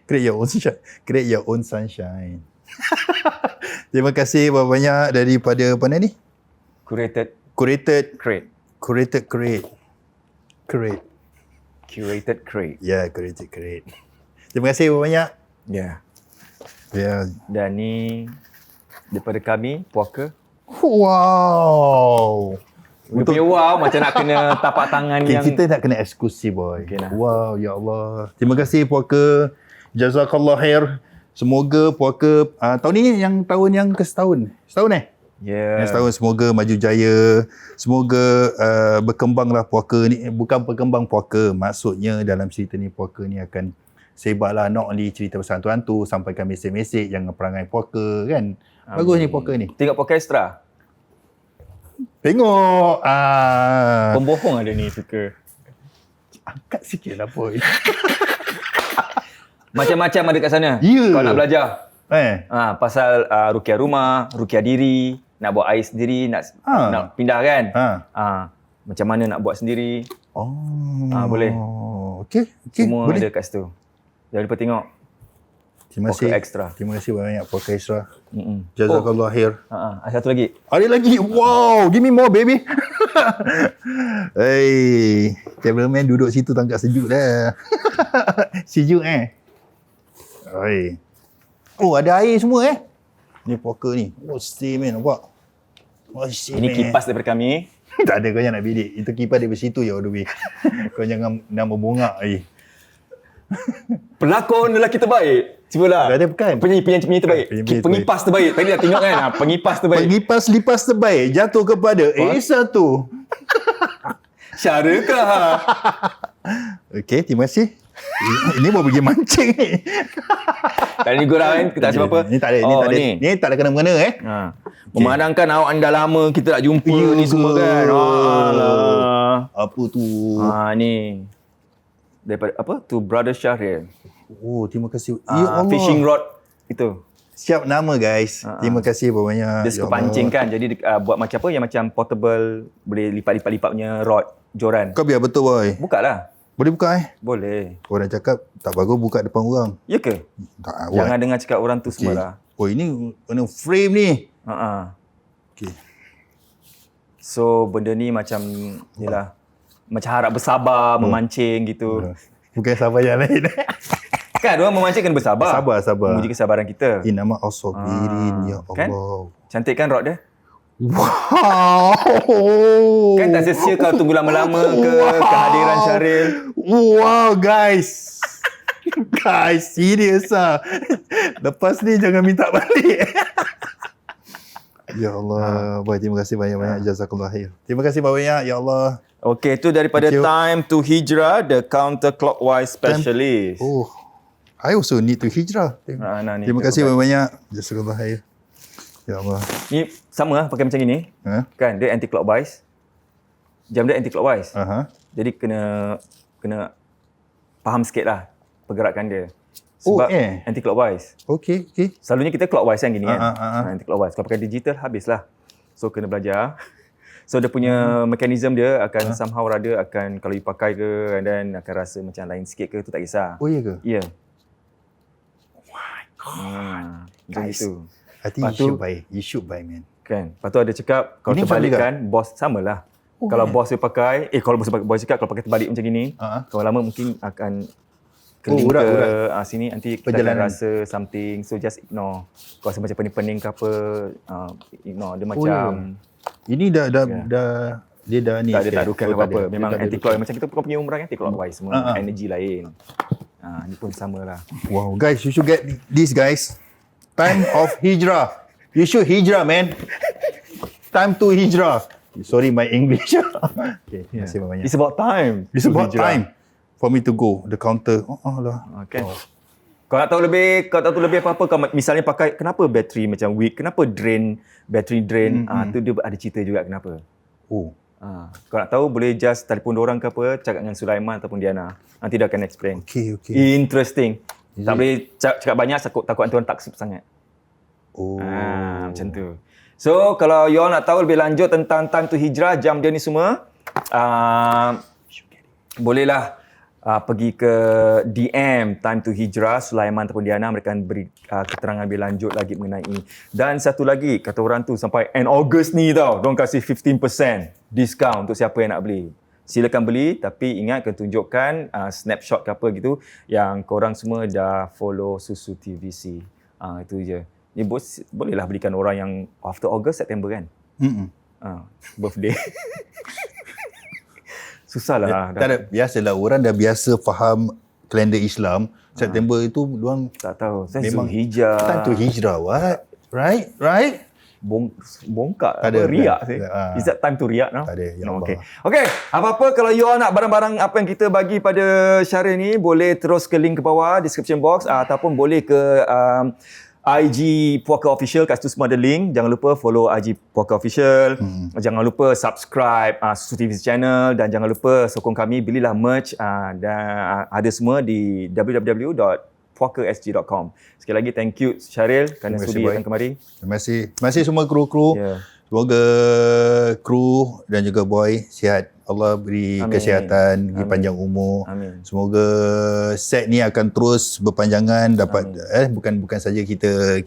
G: Create your own shine. Create your own sunshine. Terima kasih banyak daripada mana ni?
E: Curated
G: Curated
E: Crate.
G: Curated Crate.
E: Curated Crate.
G: Ya, Curated Crate. Terima kasih banyak.
E: Ya.
G: Ya.
E: Dan ni daripada kami, puaka.
G: Wow.
E: Dia punya wow macam nak kena tapak tangan
G: Okay,
E: yang
G: kita nak kena eksklusif boy.
E: Okay lah.
G: Wow, ya Allah. Terima kasih puaka. Jazakallah khair. Semoga puaka tahun ni tahun yang ke setahun. Setahun Yang setahun semoga maju jaya. Semoga berkembanglah puaka ni. Bukan berkembang puaka. Maksudnya dalam cerita ni puaka ni akan sebarlah not only cerita pasal hantu-hantu, sampaikan mesej-mesej jangan perangai puaka kan. Bagus ni puaka ni.
E: Tengok puaka extra.
G: Tengok.
E: Pembohong ada ni suka.
G: Angkat sikit lah boy.
E: Macam-macam ada kat sana.
G: Ya.
E: Kau nak belajar. Pasal rukiah rumah, rukiah diri, nak buat air sendiri, nak pindah kan. Macam mana nak buat sendiri. Boleh.
G: Okey,
E: Semua
G: boleh.
E: ada kat situ. Jangan lupa tengok.
G: Terima kasih.
E: Puaka extra.
G: Terima kasih banyak puaka extra. Jazakallah khair.
E: Satu lagi.
G: Ada lagi. Wow, give me more baby. Hey, cameraman duduk situ tangkap sejuk dah. Sejuk Oi. Oh, ada air semua Ni puaka ni. Oh, stay man, nampak. Oh, stay,
E: Ini
G: man.
E: kipas daripada kami.
G: Tak ada, kau jangan nak bidik. Itu kipas dari situ ya, Adobe. Kau jangan nak membongak
E: Pelakon lelaki terbaik. Cubalah.
G: Tak ada, bukan.
E: Penyanyi terbaik.
G: Penyanyi
E: Pengipas terbaik. Tadi dah tengok kan. Pengipas terbaik.
G: Pengipas lipas terbaik jatuh kepada A1.
E: Syarikah.
G: Okey, terima kasih. Ini mau pergi mancing ni.
E: Dan ni gurau kan. Kita tak sebab apa.
G: Ni tak ada, ni tak ada kena-mengena
E: Memandangkan awak anda lama kita tak jumpa ni semua kan. Alah.
G: Apa tu?
E: Ni. Daripada apa? Tu Brother Syahrir.
G: Oh, terima kasih. Ya Allah.
E: Fishing rod itu.
G: Siap nama guys. Terima kasih banyak.
E: Dia suka pancing kan. Jadi buat macam apa? Yang macam portable. Boleh lipat-lipat punya rod. Joran.
G: Kau biar betul boy.
E: Buka lah.
G: Boleh buka
E: Boleh.
G: Orang cakap tak bagus buka depan orang.
E: Ya ke?
G: Tak.
E: Jangan dengar cakap orang tu semua lah.
G: Oh, ini kena frame ni. Okey.
E: So benda ni macam yelah. Macam harap bersabar, memancing gitu.
G: Bukan sabar yang lain.
E: Kan orang memancing kena bersabar.
G: Sabar.
E: Menguji kesabaran kita.
G: Innama as-sabirin ya Allah.
E: Kan? Cantik kan rod dia?
G: Wow.
E: Kan tak sia-sia kau tunggu lama-lama ke kehadiran Syaril.
G: Wow guys. Guys, serius Lepas ni jangan minta balik. Ya Allah. Baik, terima kasih banyak-banyak. Jazakallah khair. Terima kasih banyak ya Allah.
E: Okey, itu daripada Time to Hijrah, the counterclockwise specialist.
G: Oh, I also need to hijrah. Terima kasih banyak-banyak. Jazakallah khair. Ya Allah.
E: Ni sama lah pakai macam ni. Kan dia anti clockwise. Jam dia anti clockwise. Jadi kena faham sikit lah pergerakan dia. Sebab anti clockwise.
G: Okey.
E: Selalunya kita clockwise kan gini kan. Anti clockwise. Kalau pakai digital habislah. So kena belajar. So dia punya mekanisme dia akan somehow rather akan kalau you pakai ke and then akan rasa macam lain sikit ke tu tak kisah.
G: Oh iya ke?
E: Ya.
G: Oh my god.
E: Guys. Itu.
G: I think you should buy man.
E: Kan. Lepas tu ada cakap kalau
G: ini
E: terbalikkan bos samalah. Kalau bos dia pakai, kalau bos cakap kalau pakai terbalik macam gini, kalau lama mungkin akan keling
G: urat.
E: ke sini, nanti kita akan
G: Perjalanan.
E: rasa something, so just ignore. Kalau rasa macam pening-pening ke apa, ignore. Dia macam
G: Ini dah dia dah ni.
E: tak ada tadukan
G: Oh,
E: apa-apa.
G: tak ada.
E: Memang
G: Dia tak ada
E: anti-clockwise. Macam kita punya umrah kan anti-clockwise semua, energy lain. Ni pun sama lah.
G: Wow, guys, you should get this, guys. Time of hijrah. You should hijrah, man. Time to hijrah. Sorry, my English. Okay, terima kasih banyak.
E: It's about time.
G: It's about time for me to go. The counter. Lah.
E: Okay. Kau nak tahu lebih apa-apa, kau misalnya pakai, kenapa bateri macam weak, kenapa bateri drain, tu dia ada cerita juga kenapa. Kau nak tahu, boleh just telefon diorang ke apa, cakap dengan Sulaiman ataupun Diana. Nanti dia akan explain.
G: Okay.
E: Interesting. Tak boleh cakap banyak, takut tuan taksub sangat. Macam tu. So, kalau you all nak tahu lebih lanjut tentang time to hijrah, jam dia ni semua, bolehlah pergi ke DM time to hijrah Sulaiman ataupun Diana, mereka akan beri keterangan lebih lanjut lagi mengenai ini. Dan satu lagi, kata orang tu sampai end August ni tau, diorang kasih 15% discount untuk siapa yang nak beli. Silakan beli, tapi ingat kena tunjukkan snapshot ke apa gitu yang korang semua dah follow Susu TVC. Itu je. Ni bos bolehlah belikan orang yang after August, September kan. Birthday. Susahlah.
G: Tak ada, biasalah orang dah biasa faham kalender Islam. September itu diorang
E: Tak tahu. Saya
G: memang
E: Zulhijjah.
G: time to hijrah, what? Right?
E: Bongkak
G: Tak ada,
E: riak
G: kan?
E: sih. Is that time to riak now?
G: Tak ada, ya Allah.
E: Okay. Apa-apa kalau you all nak barang-barang apa yang kita bagi pada Syaril ni, boleh terus ke link ke bawah description box, ataupun boleh ke IG Puaka Official, kat situ semua ada link. Jangan lupa follow IG Puaka Official. Jangan lupa subscribe Susu TV channel, dan jangan lupa sokong kami, belilah merch dan ada semua di www.puakasg.com. Sekali lagi thank you Syaril kerana
G: Terima kasih,
E: sudi
G: boy.
E: datang kemari.
G: Terima kasih semua kru-kru.
E: Yeah.
G: Semoga kru dan juga boy sihat. Allah beri kesihatan, beri panjang umur.
E: Amin.
G: Semoga set ni akan terus berpanjangan, dapat bukan saja kita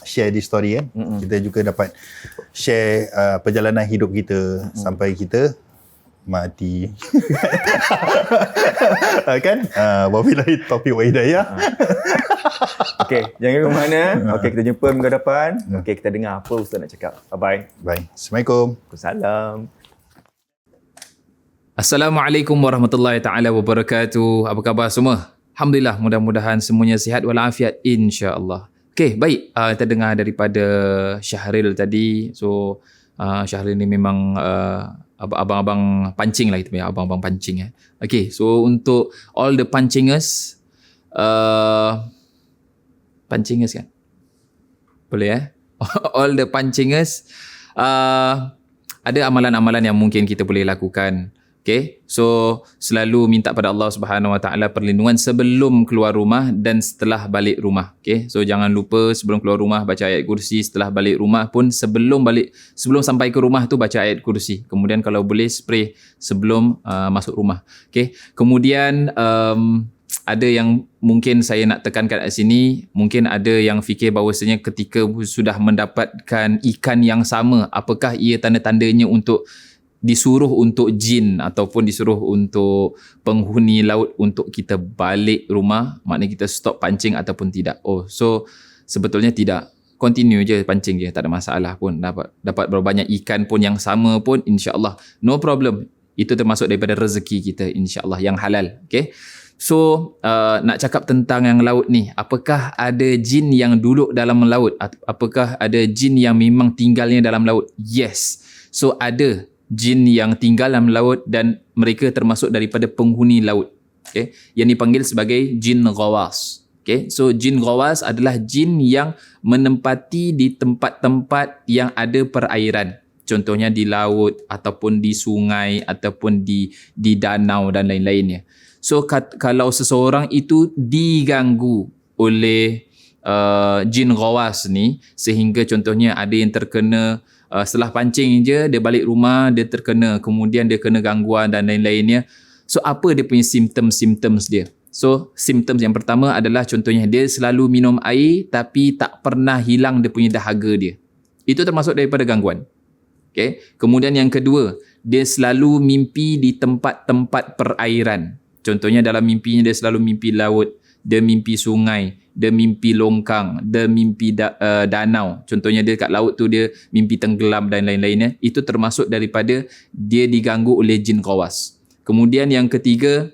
G: share di story kan. Kita juga dapat share perjalanan hidup kita sampai kita mati. Kan? Wabillahi taufiq wa hidayah.
E: Okey, jangan ke mana. Okey, kita jumpa minggu depan. Okey, kita dengar apa Ustaz nak cakap. Bye-bye.
G: Bye. Assalamualaikum.
E: Waalaikumsalam.
F: Assalamualaikum warahmatullahi taala wabarakatuh. Apa khabar semua? Alhamdulillah, mudah-mudahan semuanya sihat walafiat insya-Allah. Okey, baik. Kita dengar daripada Syahril tadi. So Syahril ni memang abang-abang pancing lah, kita punya abang-abang pancing. Okey, so untuk all the pancingers, pancingers kan? Boleh all the pancingers, ada amalan-amalan yang mungkin kita boleh lakukan. Okay, so selalu minta pada Allah Subhanahu Wa Taala perlindungan sebelum keluar rumah dan setelah balik rumah. Okay, so jangan lupa sebelum keluar rumah baca ayat kursi, setelah balik rumah pun sebelum sampai ke rumah tu baca ayat kursi. Kemudian kalau boleh spray sebelum masuk rumah. Okay, kemudian ada yang mungkin saya nak tekankan kat sini, mungkin ada yang fikir bahawasanya ketika sudah mendapatkan ikan yang sama, apakah ia tanda-tandanya untuk disuruh untuk jin ataupun disuruh untuk penghuni laut untuk kita balik rumah, maknanya kita stop pancing ataupun tidak. So sebetulnya tidak. Continue je pancing je, tak ada masalah pun. Dapat berapa banyak ikan pun yang sama pun, insya-Allah no problem. Itu termasuk daripada rezeki kita, insya-Allah yang halal. Okay. So nak cakap tentang yang laut ni, apakah ada jin yang duduk dalam laut? Apakah ada jin yang memang tinggalnya dalam laut? Yes. So ada jin yang tinggal dalam laut dan mereka termasuk daripada penghuni laut. Okay. Yang dipanggil sebagai jin ghawas. Okay. So jin ghawas adalah jin yang menempati di tempat-tempat yang ada perairan. Contohnya di laut ataupun di sungai ataupun di danau dan lain-lainnya. So kalau seseorang itu diganggu oleh jin ghawas ni, sehingga contohnya ada yang terkena setelah pancing je dia balik rumah dia terkena, kemudian dia kena gangguan dan lain-lainnya. So apa dia punya symptoms dia? So symptoms yang pertama adalah contohnya dia selalu minum air tapi tak pernah hilang dia punya dahaga dia. Itu termasuk daripada gangguan. Okay. Kemudian yang kedua, dia selalu mimpi di tempat-tempat perairan. Contohnya dalam mimpinya dia selalu mimpi laut, dia mimpi sungai, dia mimpi longkang, dia mimpi danau. Contohnya dia kat laut tu dia mimpi tenggelam dan lain-lainnya. Itu termasuk daripada dia diganggu oleh jin ghawas. Kemudian yang ketiga,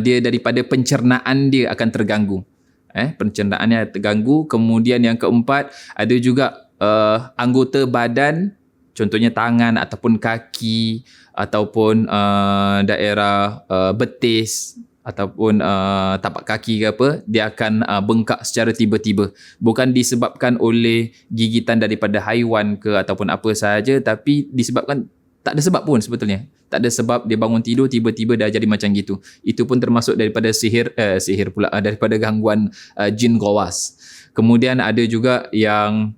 F: dia daripada pencernaan dia akan terganggu. Pencernaannya terganggu. Kemudian yang keempat, ada juga anggota badan, contohnya tangan ataupun kaki ataupun daerah betis ataupun tapak kaki ke apa, dia akan bengkak secara tiba-tiba. Bukan disebabkan oleh gigitan daripada haiwan ke ataupun apa sahaja, tapi disebabkan tak ada sebab pun sebetulnya. Tak ada sebab dia bangun tidur tiba-tiba dah jadi macam gitu. Itu pun termasuk daripada sihir pula, daripada gangguan jin ghawas. Kemudian ada juga yang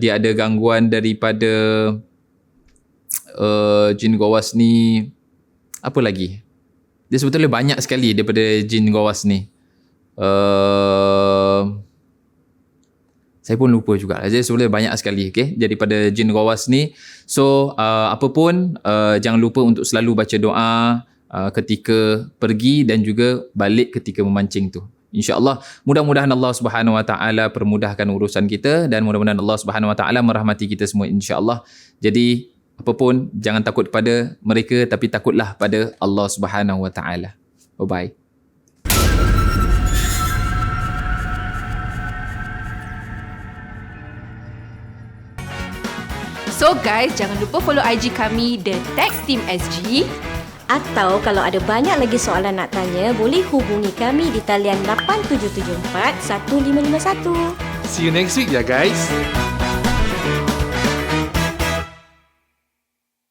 F: dia ada gangguan daripada jin ghawas ni. Apa lagi? Dia sebetulnya banyak sekali daripada jin ghawas ni. Saya pun lupa juga. Jadi sebenarnya banyak sekali daripada jin ghawas ni. So apa pun jangan lupa untuk selalu baca doa ketika pergi dan juga balik ketika memancing tu. InsyaAllah mudah-mudahan Allah Subhanahu Wa Taala permudahkan urusan kita dan mudah-mudahan Allah Subhanahu Wa Taala merahmati kita semua insya-Allah. Jadi apa pun jangan takut pada mereka, tapi takutlah pada Allah Subhanahu Wa Taala. Bye-bye.
B: So guys, jangan lupa follow IG kami The Tech Team SG.
A: Atau kalau ada banyak lagi soalan nak tanya, boleh hubungi kami di talian 8774 1551.
C: See you next week ya guys.